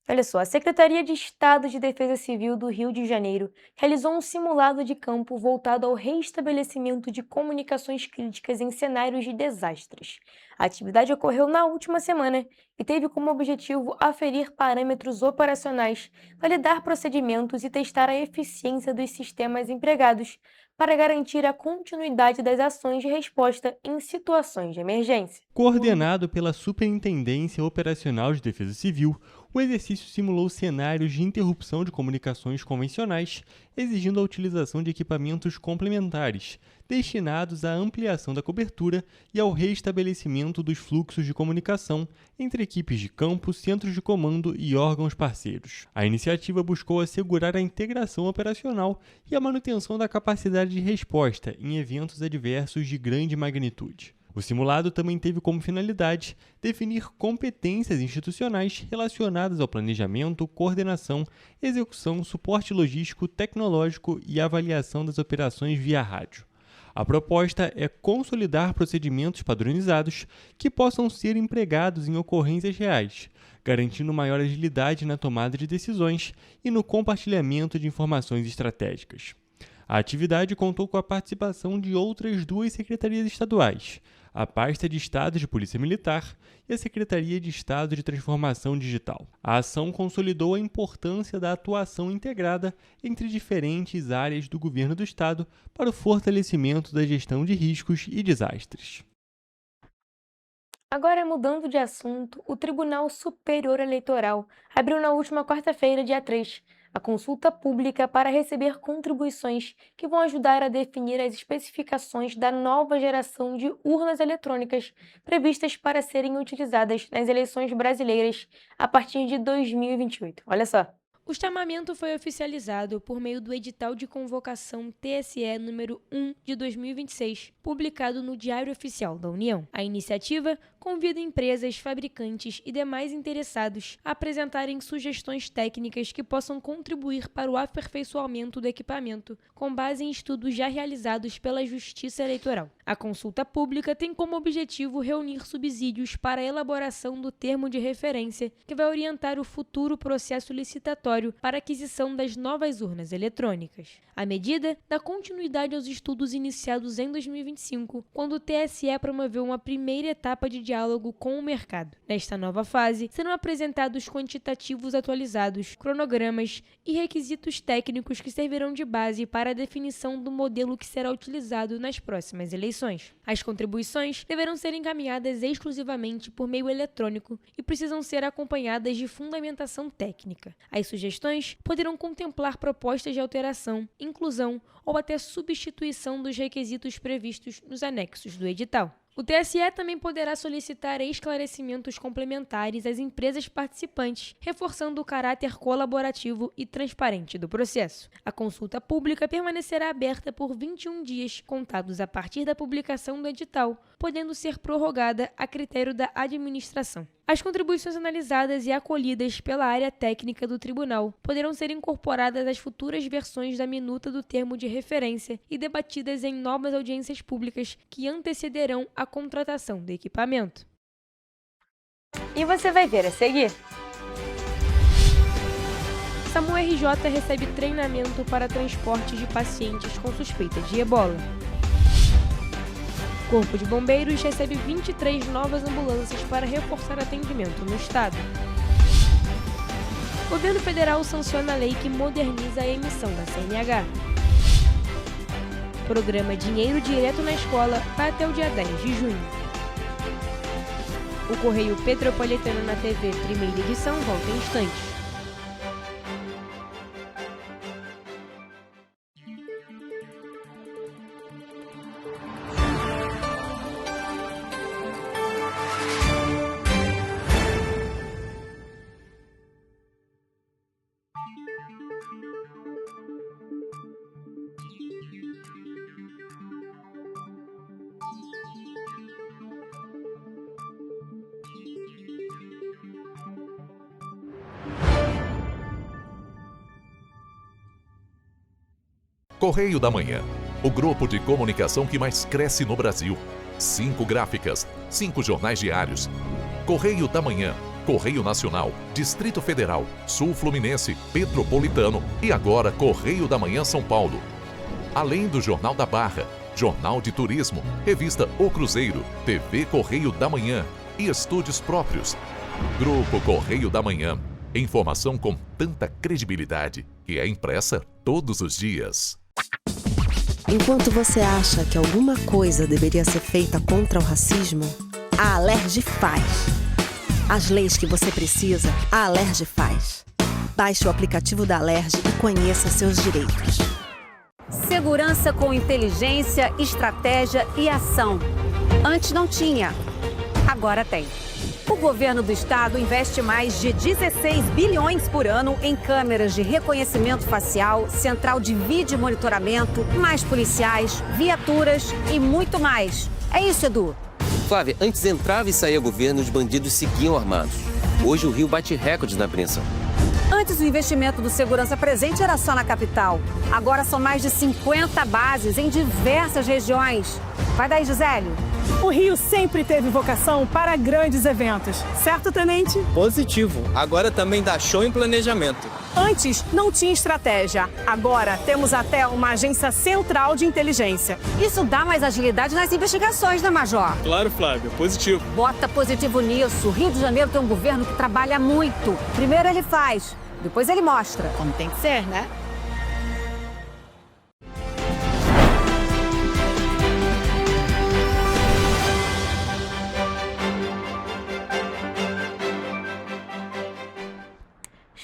Olha só, a Secretaria de Estado de Defesa Civil do Rio de Janeiro realizou um simulado de campo voltado ao reestabelecimento de comunicações críticas em cenários de desastres. A atividade ocorreu na última semana e teve como objetivo aferir parâmetros operacionais, validar procedimentos e testar a eficiência dos sistemas empregados para garantir a continuidade das ações de resposta em situações de emergência. Coordenado pela Superintendência Operacional de Defesa Civil, o exercício simulou cenários de interrupção de comunicações convencionais, exigindo a utilização de equipamentos complementares, destinados à ampliação da cobertura e ao reestabelecimento dos fluxos de comunicação entre equipes de campo, centros de comando e órgãos parceiros. A iniciativa buscou assegurar a integração operacional e a manutenção da capacidade de resposta em eventos adversos de grande magnitude. O simulado também teve como finalidade definir competências institucionais relacionadas ao planejamento, coordenação, execução, suporte logístico, tecnológico e avaliação das operações via rádio. A proposta é consolidar procedimentos padronizados que possam ser empregados em ocorrências reais, garantindo maior agilidade na tomada de decisões e no compartilhamento de informações estratégicas. A atividade contou com a participação de outras 2 secretarias estaduais, a Pasta de Estado de Polícia Militar e a Secretaria de Estado de Transformação Digital. A ação consolidou a importância da atuação integrada entre diferentes áreas do governo do Estado para o fortalecimento da gestão de riscos e desastres. Agora, mudando de assunto, o Tribunal Superior Eleitoral abriu na última quarta-feira, dia 3, a consulta pública para receber contribuições que vão ajudar a definir as especificações da nova geração de urnas eletrônicas previstas para serem utilizadas nas eleições brasileiras a partir de 2028. Olha só. O chamamento foi oficializado por meio do edital de convocação TSE número 1 de 2026, publicado no Diário Oficial da União. A iniciativa convida empresas, fabricantes e demais interessados a apresentarem sugestões técnicas que possam contribuir para o aperfeiçoamento do equipamento, com base em estudos já realizados pela Justiça Eleitoral. A consulta pública tem como objetivo reunir subsídios para a elaboração do termo de referência, que vai orientar o futuro processo licitatório para a aquisição das novas urnas eletrônicas. A medida dá continuidade aos estudos iniciados em 2025, quando o TSE promoveu uma primeira etapa de diálogo com o mercado. Nesta nova fase, serão apresentados quantitativos atualizados, cronogramas e requisitos técnicos que servirão de base para a definição do modelo que será utilizado nas próximas eleições. As contribuições deverão ser encaminhadas exclusivamente por meio eletrônico e precisam ser acompanhadas de fundamentação técnica. As sugestões poderão contemplar propostas de alteração, inclusão ou até substituição dos requisitos previstos nos anexos do edital. O TSE também poderá solicitar esclarecimentos complementares às empresas participantes, reforçando o caráter colaborativo e transparente do processo. A consulta pública permanecerá aberta por 21 dias, contados a partir da publicação do edital, podendo ser prorrogada a critério da administração. As contribuições analisadas e acolhidas pela área técnica do tribunal poderão ser incorporadas às futuras versões da minuta do termo de referência e debatidas em novas audiências públicas que antecederão a contratação do equipamento. E você vai ver a seguir. SAMU RJ recebe treinamento para transporte de pacientes com suspeita de ebola. Corpo de Bombeiros recebe 23 novas ambulâncias para reforçar atendimento no estado. O governo federal sanciona a lei que moderniza a emissão da CNH. Programa Dinheiro Direto na Escola vai até o dia 10 de junho. O Correio Petropolitano na TV, primeira edição, volta em instantes. Correio da Manhã, o grupo de comunicação que mais cresce no Brasil. 5 gráficas, 5 jornais diários. Correio da Manhã, Correio Nacional, Distrito Federal, Sul Fluminense, Petropolitano e agora Correio da Manhã São Paulo. Além do Jornal da Barra, Jornal de Turismo, Revista O Cruzeiro, TV Correio da Manhã e estúdios próprios. Grupo Correio da Manhã, informação com tanta credibilidade que é impressa todos os dias. Enquanto você acha que alguma coisa deveria ser feita contra o racismo, a Alerj faz. As leis que você precisa, a Alerj faz. Baixe o aplicativo da Alerj e conheça seus direitos. Segurança com inteligência, estratégia e ação. Antes não tinha, agora tem. O governo do estado investe mais de 16 bilhões por ano em câmeras de reconhecimento facial, central de vídeo monitoramento, mais policiais, viaturas e muito mais. É isso, Edu. Flávia, antes entrava e saía governo, os bandidos seguiam armados. Hoje o Rio bate recordes na apreensão. Antes o investimento do Segurança Presente era só na capital. Agora são mais de 50 bases em diversas regiões. Vai daí, Gisele. O Rio sempre teve vocação para grandes eventos, certo, Tenente? Positivo. Agora também dá show em planejamento. Antes não tinha estratégia. Agora temos até uma agência central de inteligência. Isso dá mais agilidade nas investigações, né, Major? Claro, Flávio. Positivo. Bota positivo nisso. O Rio de Janeiro tem um governo que trabalha muito. Primeiro ele faz, depois ele mostra. Como tem que ser, né?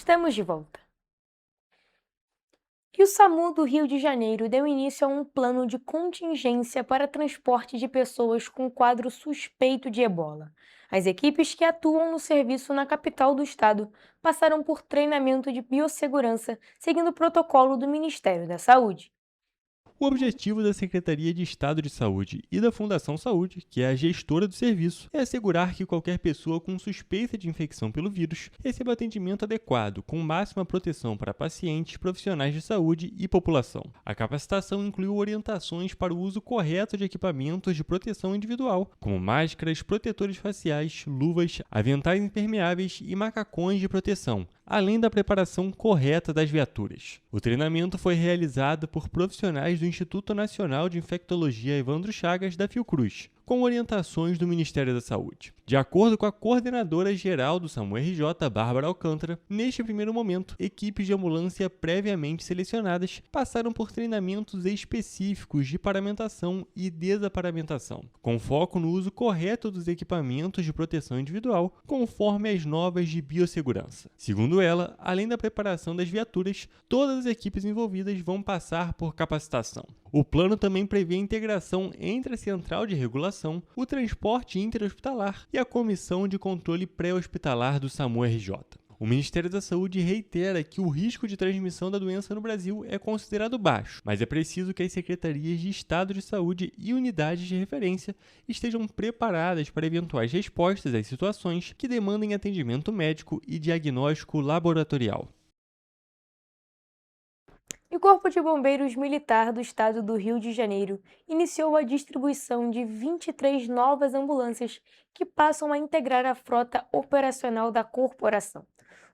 Estamos de volta. E o SAMU do Rio de Janeiro deu início a um plano de contingência para transporte de pessoas com quadro suspeito de ebola. As equipes que atuam no serviço na capital do estado passaram por treinamento de biossegurança, seguindo o protocolo do Ministério da Saúde. O objetivo da Secretaria de Estado de Saúde e da Fundação Saúde, que é a gestora do serviço, é assegurar que qualquer pessoa com suspeita de infecção pelo vírus receba atendimento adequado, com máxima proteção para pacientes, profissionais de saúde e população. A capacitação incluiu orientações para o uso correto de equipamentos de proteção individual, como máscaras, protetores faciais, luvas, aventais impermeáveis e macacões de proteção, além da preparação correta das viaturas. O treinamento foi realizado por profissionais do Instituto Nacional de Infectologia Evandro Chagas da Fiocruz, com orientações do Ministério da Saúde. De acordo com a coordenadora-geral do SAMU-RJ, Bárbara Alcântara, neste primeiro momento, equipes de ambulância previamente selecionadas passaram por treinamentos específicos de paramentação e desaparamentação, com foco no uso correto dos equipamentos de proteção individual, conforme as normas de biossegurança. Segundo ela, além da preparação das viaturas, todas as equipes envolvidas vão passar por capacitação. O plano também prevê a integração entre a Central de Regulação, o transporte interhospitalar e a Comissão de Controle Pré-Hospitalar do SAMU-RJ. O Ministério da Saúde reitera que o risco de transmissão da doença no Brasil é considerado baixo, mas é preciso que as secretarias de Estado de Saúde e unidades de referência estejam preparadas para eventuais respostas às situações que demandem atendimento médico e diagnóstico laboratorial. E o Corpo de Bombeiros Militar do Estado do Rio de Janeiro iniciou a distribuição de 23 novas ambulâncias que passam a integrar a frota operacional da corporação.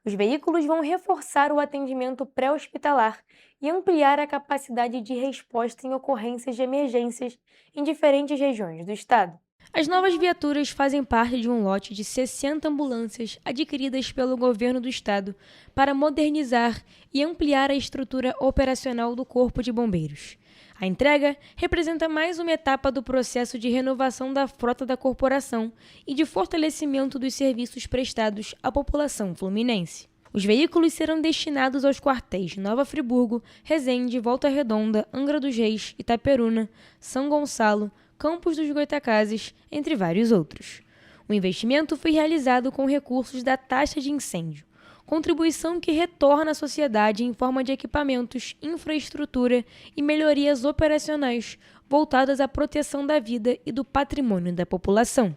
Os veículos vão reforçar o atendimento pré-hospitalar e ampliar a capacidade de resposta em ocorrências de emergências em diferentes regiões do estado. As novas viaturas fazem parte de um lote de 60 ambulâncias adquiridas pelo governo do estado para modernizar e ampliar a estrutura operacional do Corpo de Bombeiros. A entrega representa mais uma etapa do processo de renovação da frota da corporação e de fortalecimento dos serviços prestados à população fluminense. Os veículos serão destinados aos quartéis Nova Friburgo, Resende, Volta Redonda, Angra dos Reis, Itaperuna, São Gonçalo, Campos dos Goitacazes, entre vários outros. O investimento foi realizado com recursos da taxa de incêndio, contribuição que retorna à sociedade em forma de equipamentos, infraestrutura e melhorias operacionais voltadas à proteção da vida e do patrimônio da população.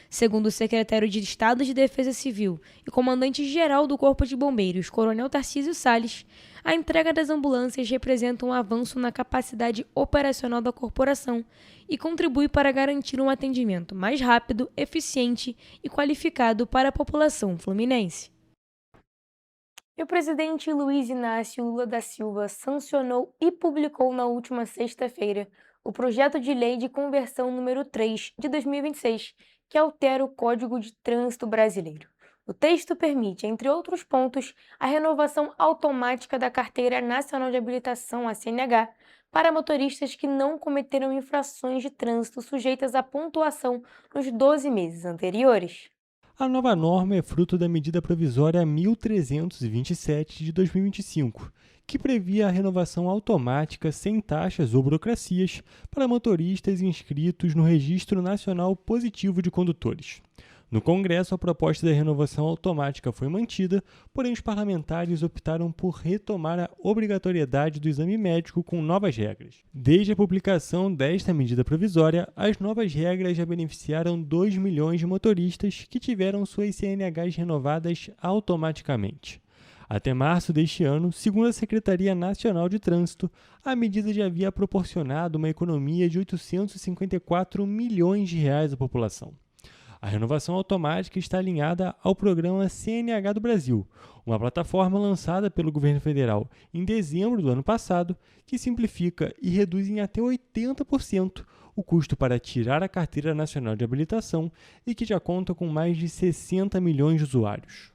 Segundo o secretário de Estado de Defesa Civil e comandante-geral do Corpo de Bombeiros, Coronel Tarcísio Salles, a entrega das ambulâncias representa um avanço na capacidade operacional da corporação e contribui para garantir um atendimento mais rápido, eficiente e qualificado para a população fluminense. E o presidente Luiz Inácio Lula da Silva sancionou e publicou na última sexta-feira o projeto de lei de conversão número 3 de 2026, que altera o Código de Trânsito Brasileiro. O texto permite, entre outros pontos, a renovação automática da Carteira Nacional de Habilitação, a CNH, para motoristas que não cometeram infrações de trânsito sujeitas à pontuação nos 12 meses anteriores. A nova norma é fruto da medida provisória 1327 de 2025, que previa a renovação automática sem taxas ou burocracias para motoristas inscritos no Registro Nacional Positivo de Condutores. No Congresso, a proposta da renovação automática foi mantida, porém os parlamentares optaram por retomar a obrigatoriedade do exame médico com novas regras. Desde a publicação desta medida provisória, as novas regras já beneficiaram 2 milhões de motoristas que tiveram suas CNHs renovadas automaticamente. Até março deste ano, segundo a Secretaria Nacional de Trânsito, a medida já havia proporcionado uma economia de R$ 854 milhões à população. A renovação automática está alinhada ao programa CNH do Brasil, uma plataforma lançada pelo governo federal em dezembro do ano passado, que simplifica e reduz em até 80% o custo para tirar a Carteira Nacional de Habilitação e que já conta com mais de 60 milhões de usuários.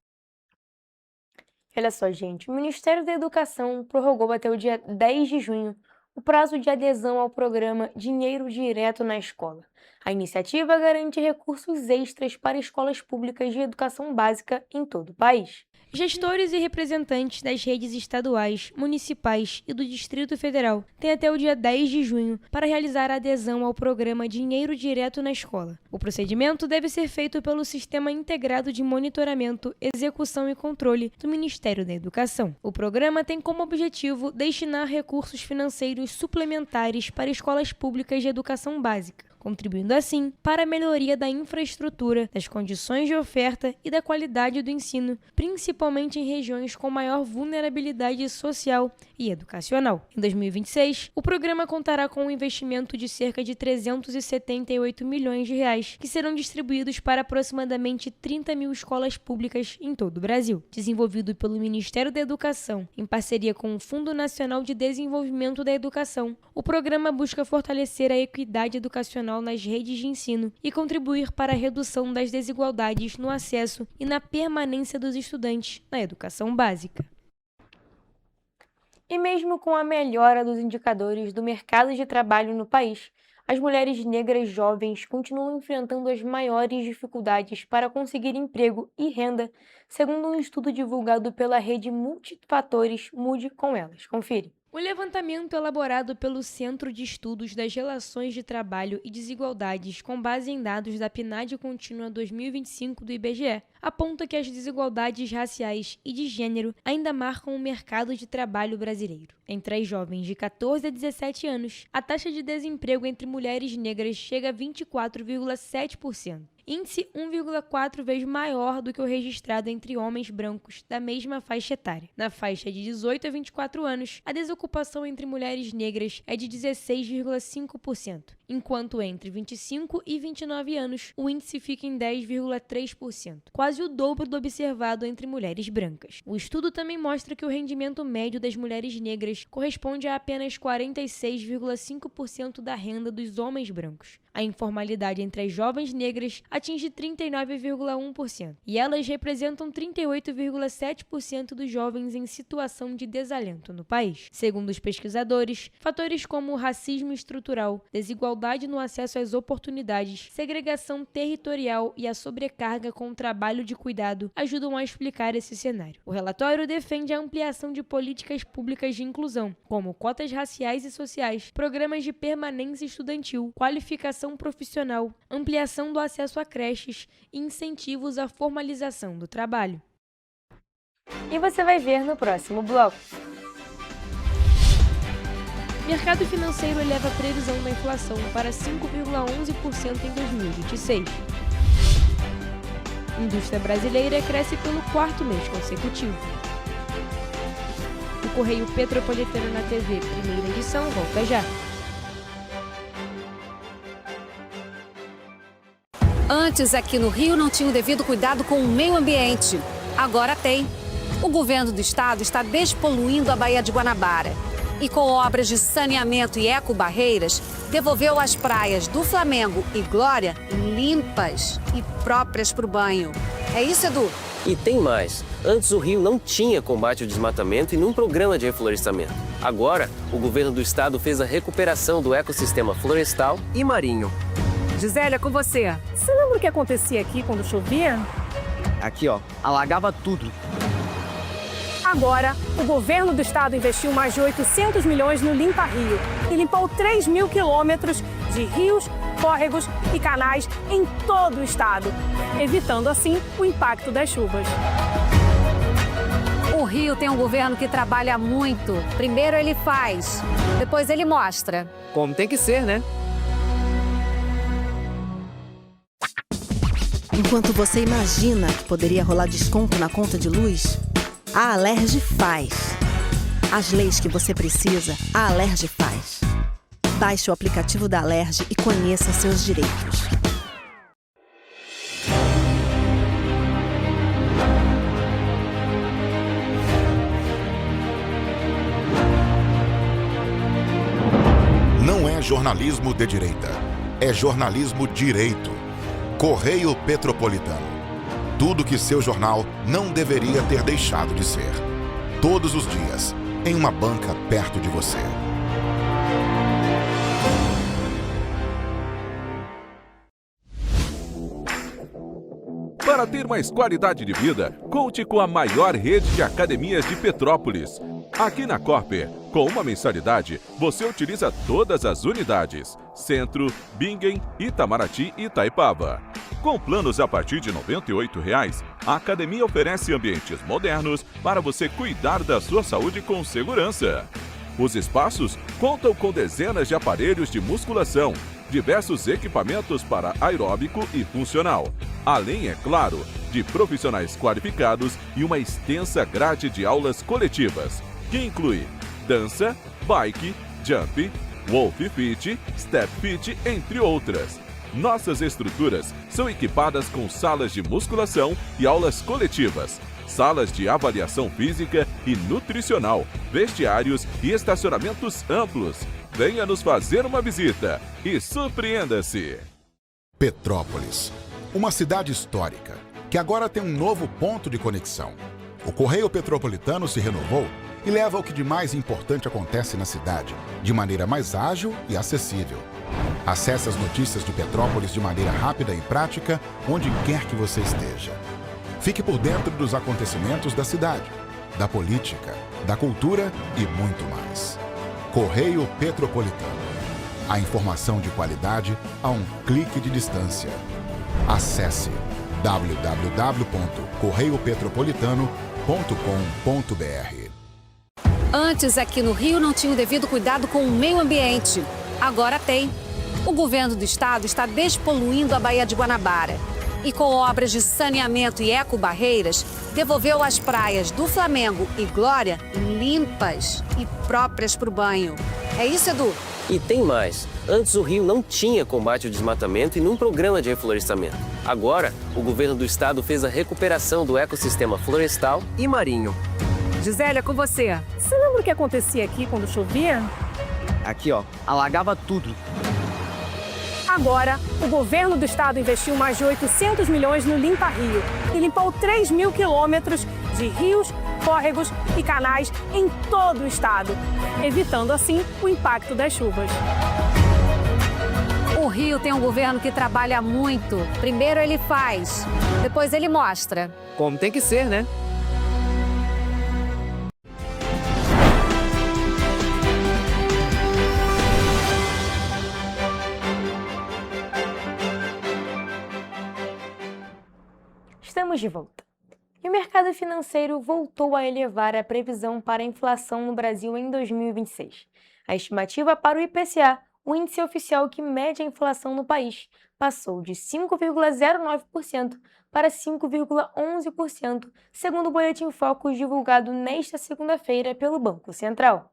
Olha só, gente, o Ministério da Educação prorrogou até o dia 10 de junho o prazo de adesão ao programa Dinheiro Direto na Escola. A iniciativa garante recursos extras para escolas públicas de educação básica em todo o país. Gestores e representantes das redes estaduais, municipais e do Distrito Federal têm até o dia 10 de junho para realizar a adesão ao programa Dinheiro Direto na Escola. O procedimento deve ser feito pelo Sistema Integrado de Monitoramento, Execução e Controle do Ministério da Educação. O programa tem como objetivo destinar recursos financeiros suplementares para escolas públicas de educação básica, contribuindo assim para a melhoria da infraestrutura, das condições de oferta e da qualidade do ensino, principalmente em regiões com maior vulnerabilidade social e educacional. Em 2026, o programa contará com um investimento de cerca de R$ 378 milhões, que serão distribuídos para aproximadamente 30 mil escolas públicas em todo o Brasil. Desenvolvido pelo Ministério da Educação, em parceria com o Fundo Nacional de Desenvolvimento da Educação, o programa busca fortalecer a equidade educacional nas redes de ensino e contribuir para a redução das desigualdades no acesso e na permanência dos estudantes na educação básica. E mesmo com a melhora dos indicadores do mercado de trabalho no país, as mulheres negras jovens continuam enfrentando as maiores dificuldades para conseguir emprego e renda, segundo um estudo divulgado pela rede Multifatores Mude com Elas. Confere. O levantamento elaborado pelo Centro de Estudos das Relações de Trabalho e Desigualdades, com base em dados da PNAD Contínua 2025 do IBGE, aponta que as desigualdades raciais e de gênero ainda marcam o mercado de trabalho brasileiro. Entre as jovens de 14 a 17 anos, a taxa de desemprego entre mulheres negras chega a 24,7%. Índice 1,4 vezes maior do que o registrado entre homens brancos da mesma faixa etária. Na faixa de 18 a 24 anos, a desocupação entre mulheres negras é de 16,5%, enquanto entre 25 e 29 anos, o índice fica em 10,3%, quase o dobro do observado entre mulheres brancas. O estudo também mostra que o rendimento médio das mulheres negras corresponde a apenas 46,5% da renda dos homens brancos. A informalidade entre as jovens negras atinge 39,1%, e elas representam 38,7% dos jovens em situação de desalento no país. Segundo os pesquisadores, fatores como o racismo estrutural, desigualdade no acesso às oportunidades, segregação territorial e a sobrecarga com o trabalho de cuidado ajudam a explicar esse cenário. O relatório defende a ampliação de políticas públicas de inclusão, como cotas raciais e sociais, programas de permanência estudantil, qualificação profissional, ampliação do acesso a creches e incentivos à formalização do trabalho. E você vai ver no próximo bloco. Mercado financeiro eleva a previsão da inflação para 5,11% em 2026. Indústria brasileira cresce pelo quarto mês consecutivo. O Correio Petropolitano na TV, primeira edição, volta já. Antes, aqui no Rio, não tinha o devido cuidado com o meio ambiente. Agora tem. O governo do estado está despoluindo a Baía de Guanabara. E com obras de saneamento e ecobarreiras, devolveu as praias do Flamengo e Glória limpas e próprias para o banho. É isso, Edu? E tem mais. Antes o Rio não tinha combate ao desmatamento e nenhum programa de reflorestamento. Agora, o governo do estado fez a recuperação do ecossistema florestal e marinho. Gisélia, com você. Você lembra o que acontecia aqui quando chovia? Aqui, ó, alagava tudo. Agora, o governo do estado investiu mais de 800 milhões no Limpa Rio e limpou 3 mil quilômetros de rios, córregos e canais em todo o estado, evitando assim o impacto das chuvas. O Rio tem um governo que trabalha muito. Primeiro ele faz, depois ele mostra. Como tem que ser, né? Enquanto você imagina que poderia rolar desconto na conta de luz, A Alerj faz. As leis que você precisa, a Alerj faz. Baixe o aplicativo da Alerj e conheça seus direitos. Não é jornalismo de direita, é jornalismo direito. Correio Petropolitano. Tudo que seu jornal não deveria ter deixado de ser. Todos os dias, em uma banca perto de você. Para ter mais qualidade de vida, conte com a maior rede de academias de Petrópolis. Aqui na Cooper, com uma mensalidade, você utiliza todas as unidades: Centro, Bingen, Itamaraty e Itaipava. Com planos a partir de R$ 98,00, a academia oferece ambientes modernos para você cuidar da sua saúde com segurança. Os espaços contam com dezenas de aparelhos de musculação, diversos equipamentos para aeróbico e funcional, além, é claro, de profissionais qualificados e uma extensa grade de aulas coletivas, que inclui dança, bike, jump, wolf fit, step fit, entre outras. Nossas estruturas são equipadas com salas de musculação e aulas coletivas, salas de avaliação física e nutricional, vestiários e estacionamentos amplos. Venha nos fazer uma visita e surpreenda-se! Petrópolis, uma cidade histórica, que agora tem um novo ponto de conexão. O Correio Petropolitano se renovou e leva o que de mais importante acontece na cidade, de maneira mais ágil e acessível. Acesse as notícias de Petrópolis de maneira rápida e prática, onde quer que você esteja. Fique por dentro dos acontecimentos da cidade, da política, da cultura e muito mais. Correio Petropolitano. A informação de qualidade a um clique de distância. Acesse www.correiopetropolitano.com.br. Antes, aqui no Rio, não tinha o devido cuidado com o meio ambiente. Agora tem. O governo do estado está despoluindo a Baía de Guanabara. E com obras de saneamento e ecobarreiras, devolveu as praias do Flamengo e Glória limpas e próprias para o banho. É isso, Edu? E tem mais. Antes o Rio não tinha combate ao desmatamento e nenhum programa de reflorestamento. Agora, o governo do estado fez a recuperação do ecossistema florestal e marinho. Gisélia, com você. Você lembra o que acontecia aqui quando chovia? Aqui, ó, alagava tudo. Agora, o governo do estado investiu mais de 800 milhões no Limpa Rio e limpou 3.000 quilômetros de rios, córregos e canais em todo o estado, evitando assim o impacto das chuvas. O Rio tem um governo que trabalha muito. Primeiro ele faz, depois ele mostra. Como tem que ser, né? Estamos de volta. E o mercado financeiro voltou a elevar a previsão para a inflação no Brasil em 2026. A estimativa para o IPCA, o índice oficial que mede a inflação no país, passou de 5,09% para 5,11%, segundo o Boletim Focus divulgado nesta segunda-feira pelo Banco Central.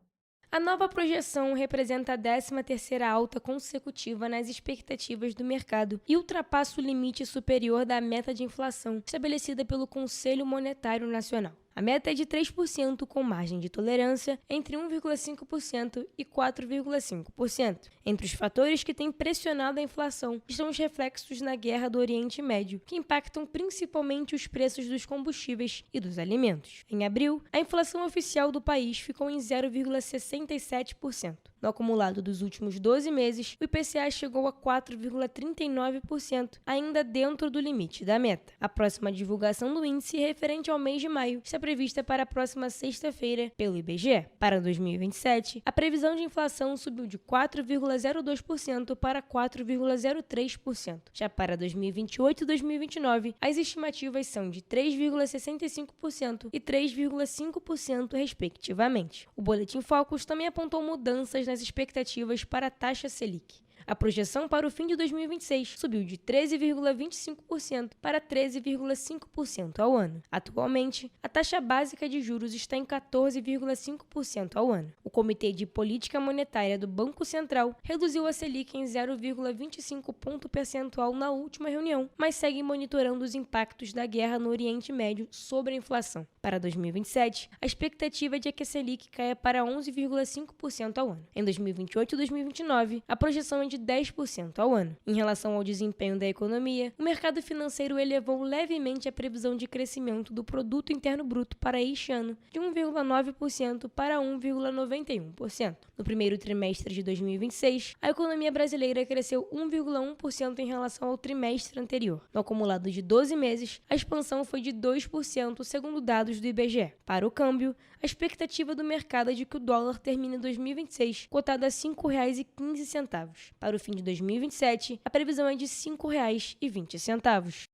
A nova projeção representa a 13ª alta consecutiva nas expectativas do mercado e ultrapassa o limite superior da meta de inflação estabelecida pelo Conselho Monetário Nacional. A meta é de 3%, com margem de tolerância entre 1,5% e 4,5%. Entre os fatores que têm pressionado a inflação estão os reflexos na guerra do Oriente Médio, que impactam principalmente os preços dos combustíveis e dos alimentos. Em abril, a inflação oficial do país ficou em 0,67%. No acumulado dos últimos 12 meses, o IPCA chegou a 4,39%, ainda dentro do limite da meta. A próxima divulgação do índice referente ao mês de maio está prevista para a próxima sexta-feira pelo IBGE. Para 2027, a previsão de inflação subiu de 4,02% para 4,03%. Já para 2028 e 2029, as estimativas são de 3,65% e 3,5%, respectivamente. O Boletim Focus também apontou mudanças nas expectativas para a taxa Selic. A projeção para o fim de 2026 subiu de 13,25% para 13,5% ao ano. Atualmente, a taxa básica de juros está em 14,5% ao ano. O Comitê de Política Monetária do Banco Central reduziu a Selic em 0,25 ponto percentual na última reunião, mas segue monitorando os impactos da guerra no Oriente Médio sobre a inflação. Para 2027, a expectativa é de que a Selic caia para 11,5% ao ano. Em 2028 e 2029, a projeção é de 10% ao ano. Em relação ao desempenho da economia, o mercado financeiro elevou levemente a previsão de crescimento do Produto Interno Bruto para este ano de 1,9% para 1,91%. No primeiro trimestre de 2026, a economia brasileira cresceu 1,1% em relação ao trimestre anterior. No acumulado de 12 meses, a expansão foi de 2%, segundo dados do IBGE. Para o câmbio, a expectativa do mercado é de que o dólar termine 2026 cotado a R$ 5,15. Para o fim de 2027, a previsão é de R$ 5,20.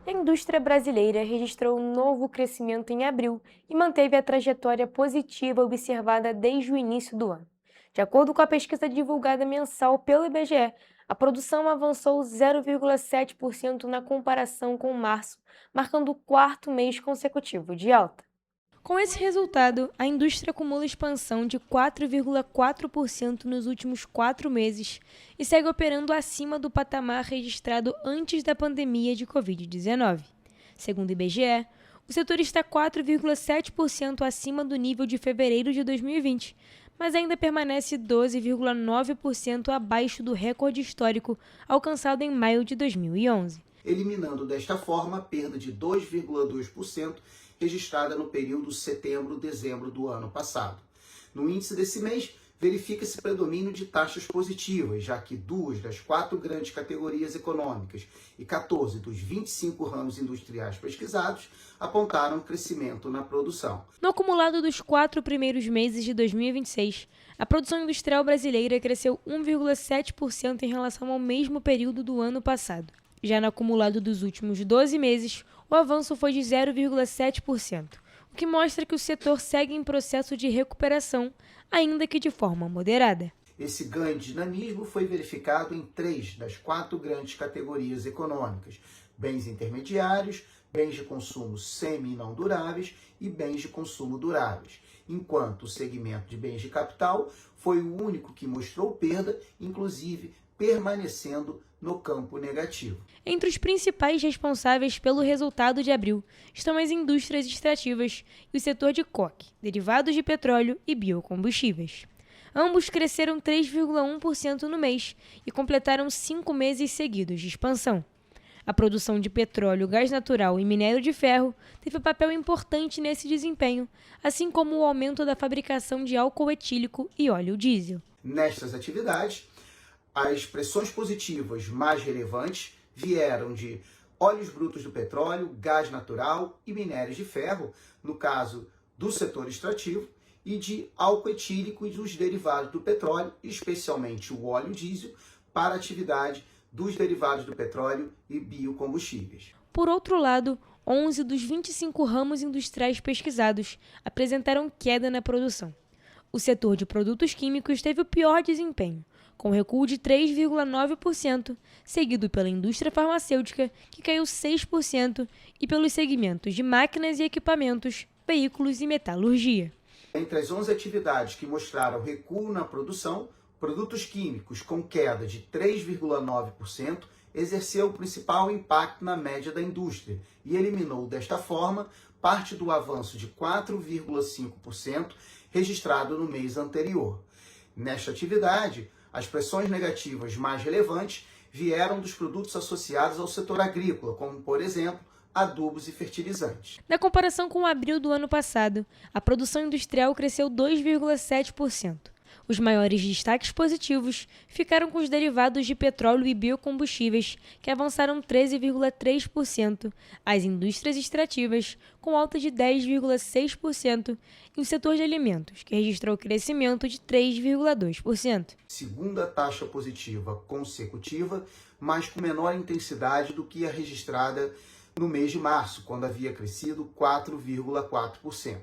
A indústria brasileira registrou um novo crescimento em abril e manteve a trajetória positiva observada desde o início do ano. De acordo com a pesquisa divulgada mensal pelo IBGE, a produção avançou 0,7% na comparação com março, marcando o quarto mês consecutivo de alta. Com esse resultado, a indústria acumula expansão de 4,4% nos últimos 4 meses e segue operando acima do patamar registrado antes da pandemia de Covid-19. Segundo o IBGE, o setor está 4,7% acima do nível de fevereiro de 2020, mas ainda permanece 12,9% abaixo do recorde histórico alcançado em maio de 2011. Eliminando desta forma a perda de 2,2% registrada no período setembro-dezembro do ano passado. No índice desse mês, verifica-se predomínio de taxas positivas, já que 2 das 4 grandes categorias econômicas e 14 dos 25 ramos industriais pesquisados apontaram crescimento na produção. No acumulado dos 4 primeiros meses de 2026, a produção industrial brasileira cresceu 1,7% em relação ao mesmo período do ano passado. Já no acumulado dos últimos 12 meses, o avanço foi de 0,7%, o que mostra que o setor segue em processo de recuperação, ainda que de forma moderada. Esse ganho de dinamismo foi verificado em 3 das 4 grandes categorias econômicas: bens intermediários, bens de consumo semi e não duráveis e bens de consumo duráveis, enquanto o segmento de bens de capital foi o único que mostrou perda, inclusive permanecendo no campo negativo. Entre os principais responsáveis pelo resultado de abril estão as indústrias extrativas e o setor de coque, derivados de petróleo e biocombustíveis. Ambos cresceram 3,1% no mês e completaram 5 meses seguidos de expansão. A produção de petróleo, gás natural e minério de ferro teve um papel importante nesse desempenho, assim como o aumento da fabricação de álcool etílico e óleo diesel. Nestas atividades, as pressões positivas mais relevantes vieram de óleos brutos do petróleo, gás natural e minérios de ferro, no caso do setor extrativo, e de álcool etílico e dos derivados do petróleo, especialmente o óleo diesel, para a atividade dos derivados do petróleo e biocombustíveis. Por outro lado, 11 dos 25 ramos industriais pesquisados apresentaram queda na produção. O setor de produtos químicos teve o pior desempenho, com recuo de 3,9%, seguido pela indústria farmacêutica, que caiu 6%, e pelos segmentos de máquinas e equipamentos, veículos e metalurgia. Entre as 11 atividades que mostraram recuo na produção, produtos químicos com queda de 3,9% exerceu o principal impacto na média da indústria e eliminou desta forma parte do avanço de 4,5% registrado no mês anterior. Nesta atividade, as pressões negativas mais relevantes vieram dos produtos associados ao setor agrícola, como, por exemplo, adubos e fertilizantes. Na comparação com abril do ano passado, a produção industrial cresceu 2,7%. Os maiores destaques positivos ficaram com os derivados de petróleo e biocombustíveis, que avançaram 13,3%, as indústrias extrativas, com alta de 10,6%, e o setor de alimentos, que registrou crescimento de 3,2%. Segunda taxa positiva consecutiva, mas com menor intensidade do que a registrada no mês de março, quando havia crescido 4,4%.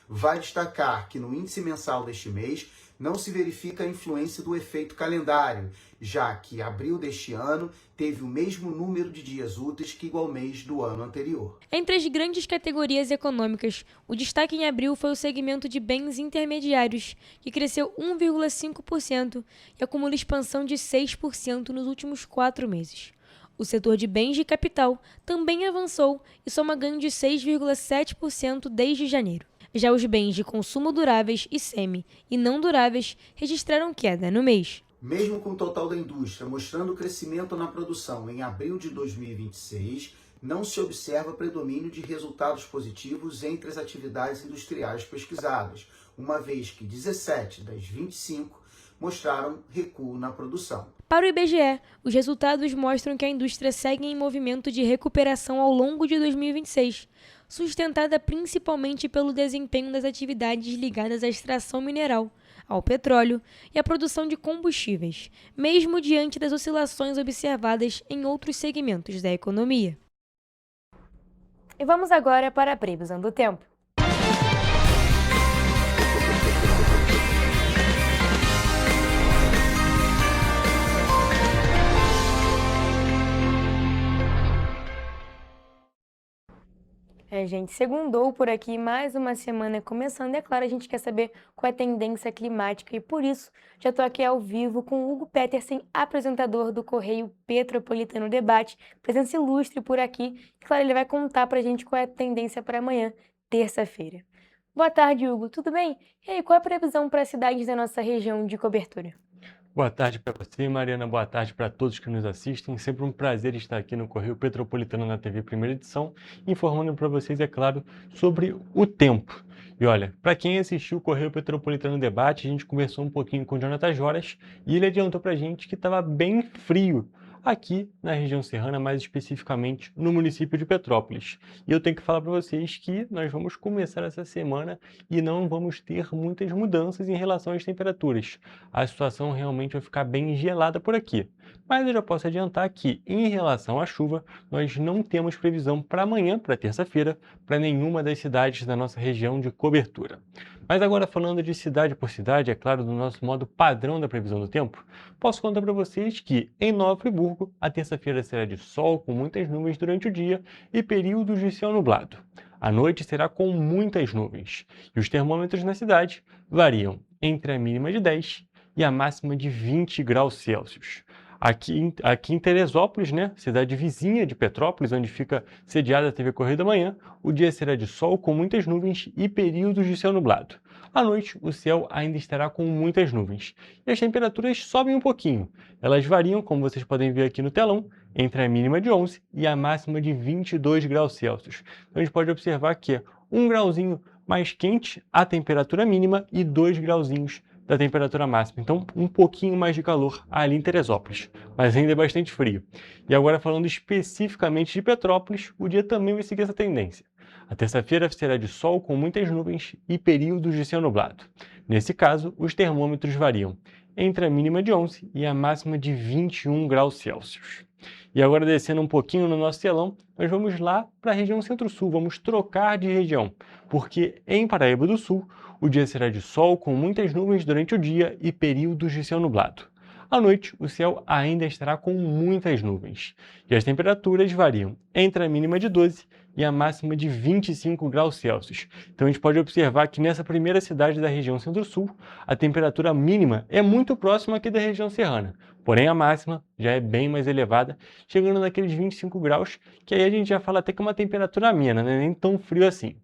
Vale destacar que no índice mensal deste mês não se verifica a influência do efeito calendário, já que abril deste ano teve o mesmo número de dias úteis que igual mês do ano anterior. Entre as grandes categorias econômicas, o destaque em abril foi o segmento de bens intermediários, que cresceu 1,5% e acumula expansão de 6% nos últimos 4 meses. O setor de bens de capital também avançou e soma ganho de 6,7% desde janeiro. Já os bens de consumo duráveis e semi e não duráveis registraram queda no mês. Mesmo com o total da indústria mostrando crescimento na produção em abril de 2026, não se observa predomínio de resultados positivos entre as atividades industriais pesquisadas, uma vez que 17 das 25 mostraram recuo na produção. Para o IBGE, os resultados mostram que a indústria segue em movimento de recuperação ao longo de 2026, sustentada principalmente pelo desempenho das atividades ligadas à extração mineral, ao petróleo e à produção de combustíveis, mesmo diante das oscilações observadas em outros segmentos da economia. E vamos agora para a previsão do tempo. Gente, segundou por aqui, mais uma semana começando. E é claro, a gente quer saber qual é a tendência climática e por isso já estou aqui ao vivo com o Hugo Petersen, apresentador do Correio Petropolitano Debate, presença ilustre por aqui. E claro, ele vai contar pra gente qual é a tendência para amanhã, terça-feira. Boa tarde, Hugo. Tudo bem? E aí, qual é a previsão para as cidades da nossa região de cobertura? Boa tarde para você, Mariana. Boa tarde para todos que nos assistem. Sempre um prazer estar aqui no Correio Petropolitano na TV Primeira Edição, informando para vocês, é claro, sobre o tempo. E olha, para quem assistiu o Correio Petropolitano Debate, a gente conversou um pouquinho com o Jonathan Joras e ele adiantou para a gente que estava bem frio aqui na região serrana, mais especificamente no município de Petrópolis. E eu tenho que falar para vocês que nós vamos começar essa semana e não vamos ter muitas mudanças em relação às temperaturas. A situação realmente vai ficar bem gelada por aqui. Mas eu já posso adiantar que, em relação à chuva, nós não temos previsão para amanhã, para terça-feira, para nenhuma das cidades da nossa região de cobertura. Mas agora falando de cidade por cidade, é claro, do nosso modo padrão da previsão do tempo, posso contar para vocês que, em Nova Friburgo, a terça-feira será de sol com muitas nuvens durante o dia e períodos de céu nublado. A noite será com muitas nuvens e os termômetros na cidade variam entre a mínima de 10 e a máxima de 20 graus Celsius. Aqui em Teresópolis, né, cidade vizinha de Petrópolis, onde fica sediada a TV Correio da Manhã, o dia será de sol com muitas nuvens e períodos de céu nublado. À noite, o céu ainda estará com muitas nuvens. E as temperaturas sobem um pouquinho. Elas variam, como vocês podem ver aqui no telão, entre a mínima de 11 e a máxima de 22 graus Celsius. Então a gente pode observar que é 1 grauzinho mais quente a temperatura mínima e 2 grauzinhos da temperatura máxima. Então, um pouquinho mais de calor ali em Teresópolis, mas ainda é bastante frio. E agora falando especificamente de Petrópolis, o dia também vai seguir essa tendência. A terça-feira será de sol com muitas nuvens e períodos de céu nublado. Nesse caso, os termômetros variam entre a mínima de 11 e a máxima de 21 graus Celsius. E agora descendo um pouquinho no nosso telão, nós vamos lá para a região Centro-Sul, vamos trocar de região, porque em Paraíba do Sul, o dia será de sol com muitas nuvens durante o dia e períodos de céu nublado. À noite, o céu ainda estará com muitas nuvens, e as temperaturas variam entre a mínima de 12 e a máxima de 25 graus Celsius. Então a gente pode observar que nessa primeira cidade da região Centro-Sul, a temperatura mínima é muito próxima aqui da região serrana, porém a máxima já é bem mais elevada, chegando naqueles 25 graus, que aí a gente já fala até que é uma temperatura amena, né? Nem tão frio assim.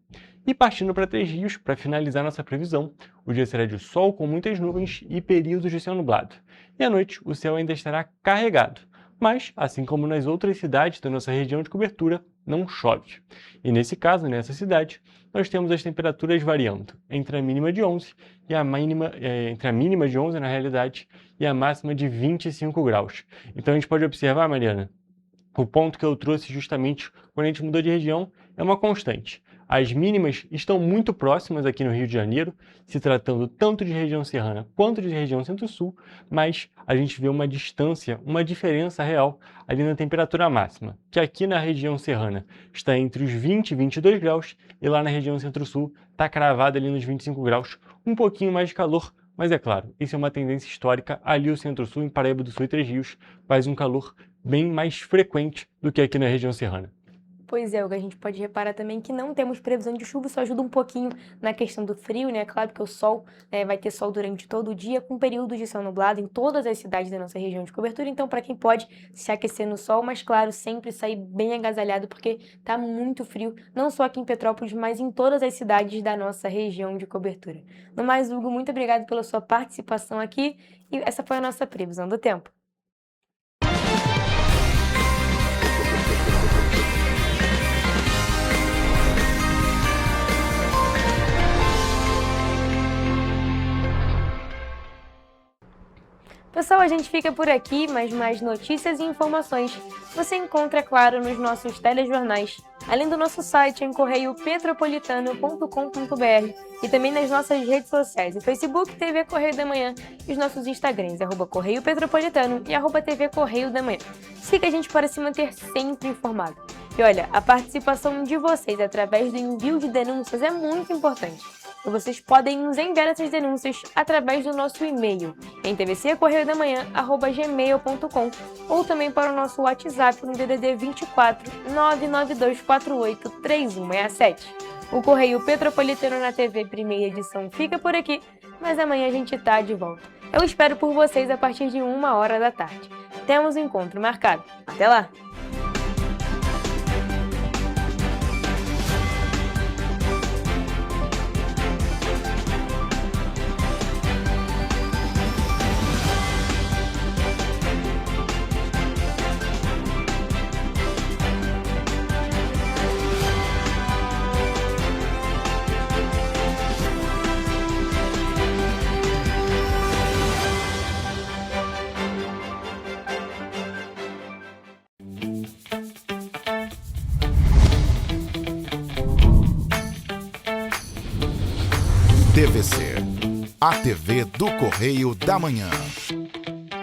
E partindo para Três Rios, para finalizar nossa previsão, o dia será de sol com muitas nuvens e períodos de céu nublado. E à noite o céu ainda estará carregado, mas, assim como nas outras cidades da nossa região de cobertura, não chove. E nesse caso, nessa cidade, nós temos as temperaturas variando entre a mínima de 11 e a mínima, entre a mínima de 11 na realidade e a máxima de 25 graus. Então a gente pode observar, Mariana, o ponto que eu trouxe justamente quando a gente mudou de região é uma constante. As mínimas estão muito próximas aqui no Rio de Janeiro, se tratando tanto de região serrana quanto de região centro-sul, mas a gente vê uma distância, uma diferença real ali na temperatura máxima, que aqui na região serrana está entre os 20 e 22 graus e lá na região centro-sul está cravada ali nos 25 graus, um pouquinho mais de calor, Mas é claro, isso é uma tendência histórica. Ali o Centro-Sul, em Paraíba do Sul e Três Rios, faz um calor bem mais frequente do que aqui na região serrana. Pois é, o que a gente pode reparar também que não temos previsão de chuva, isso ajuda um pouquinho na questão do frio, né? Claro que o sol vai ter sol durante todo o dia, com períodos de céu nublado em todas as cidades da nossa região de cobertura, então para quem pode se aquecer no sol, mas claro, sempre sair bem agasalhado, porque tá muito frio, não só aqui em Petrópolis, mas em todas as cidades da nossa região de cobertura. No mais, Hugo, muito obrigado pela sua participação aqui, e essa foi a nossa previsão do tempo. Pessoal, a gente fica por aqui, mas mais notícias e informações você encontra, claro, nos nossos telejornais, além do nosso site em correiopetropolitano.com.br e também nas nossas redes sociais, o Facebook, TV Correio da Manhã, e os nossos Instagrams, @Correio Petropolitano e @TV Correio da Manhã. Siga a gente para se manter sempre informado. E olha, a participação de vocês através do envio de denúncias é muito importante. E vocês podem nos enviar essas denúncias através do nosso e-mail em tvccorreiodamanhã@gmail.com ou também para o nosso WhatsApp no DDD 24 99248 3167. O Correio Petropolitano na TV primeira edição fica por aqui, mas amanhã a gente tá de volta. Eu espero por vocês a partir de 1h da tarde. Temos um encontro marcado. Até lá! TVC, a TV do Correio da Manhã.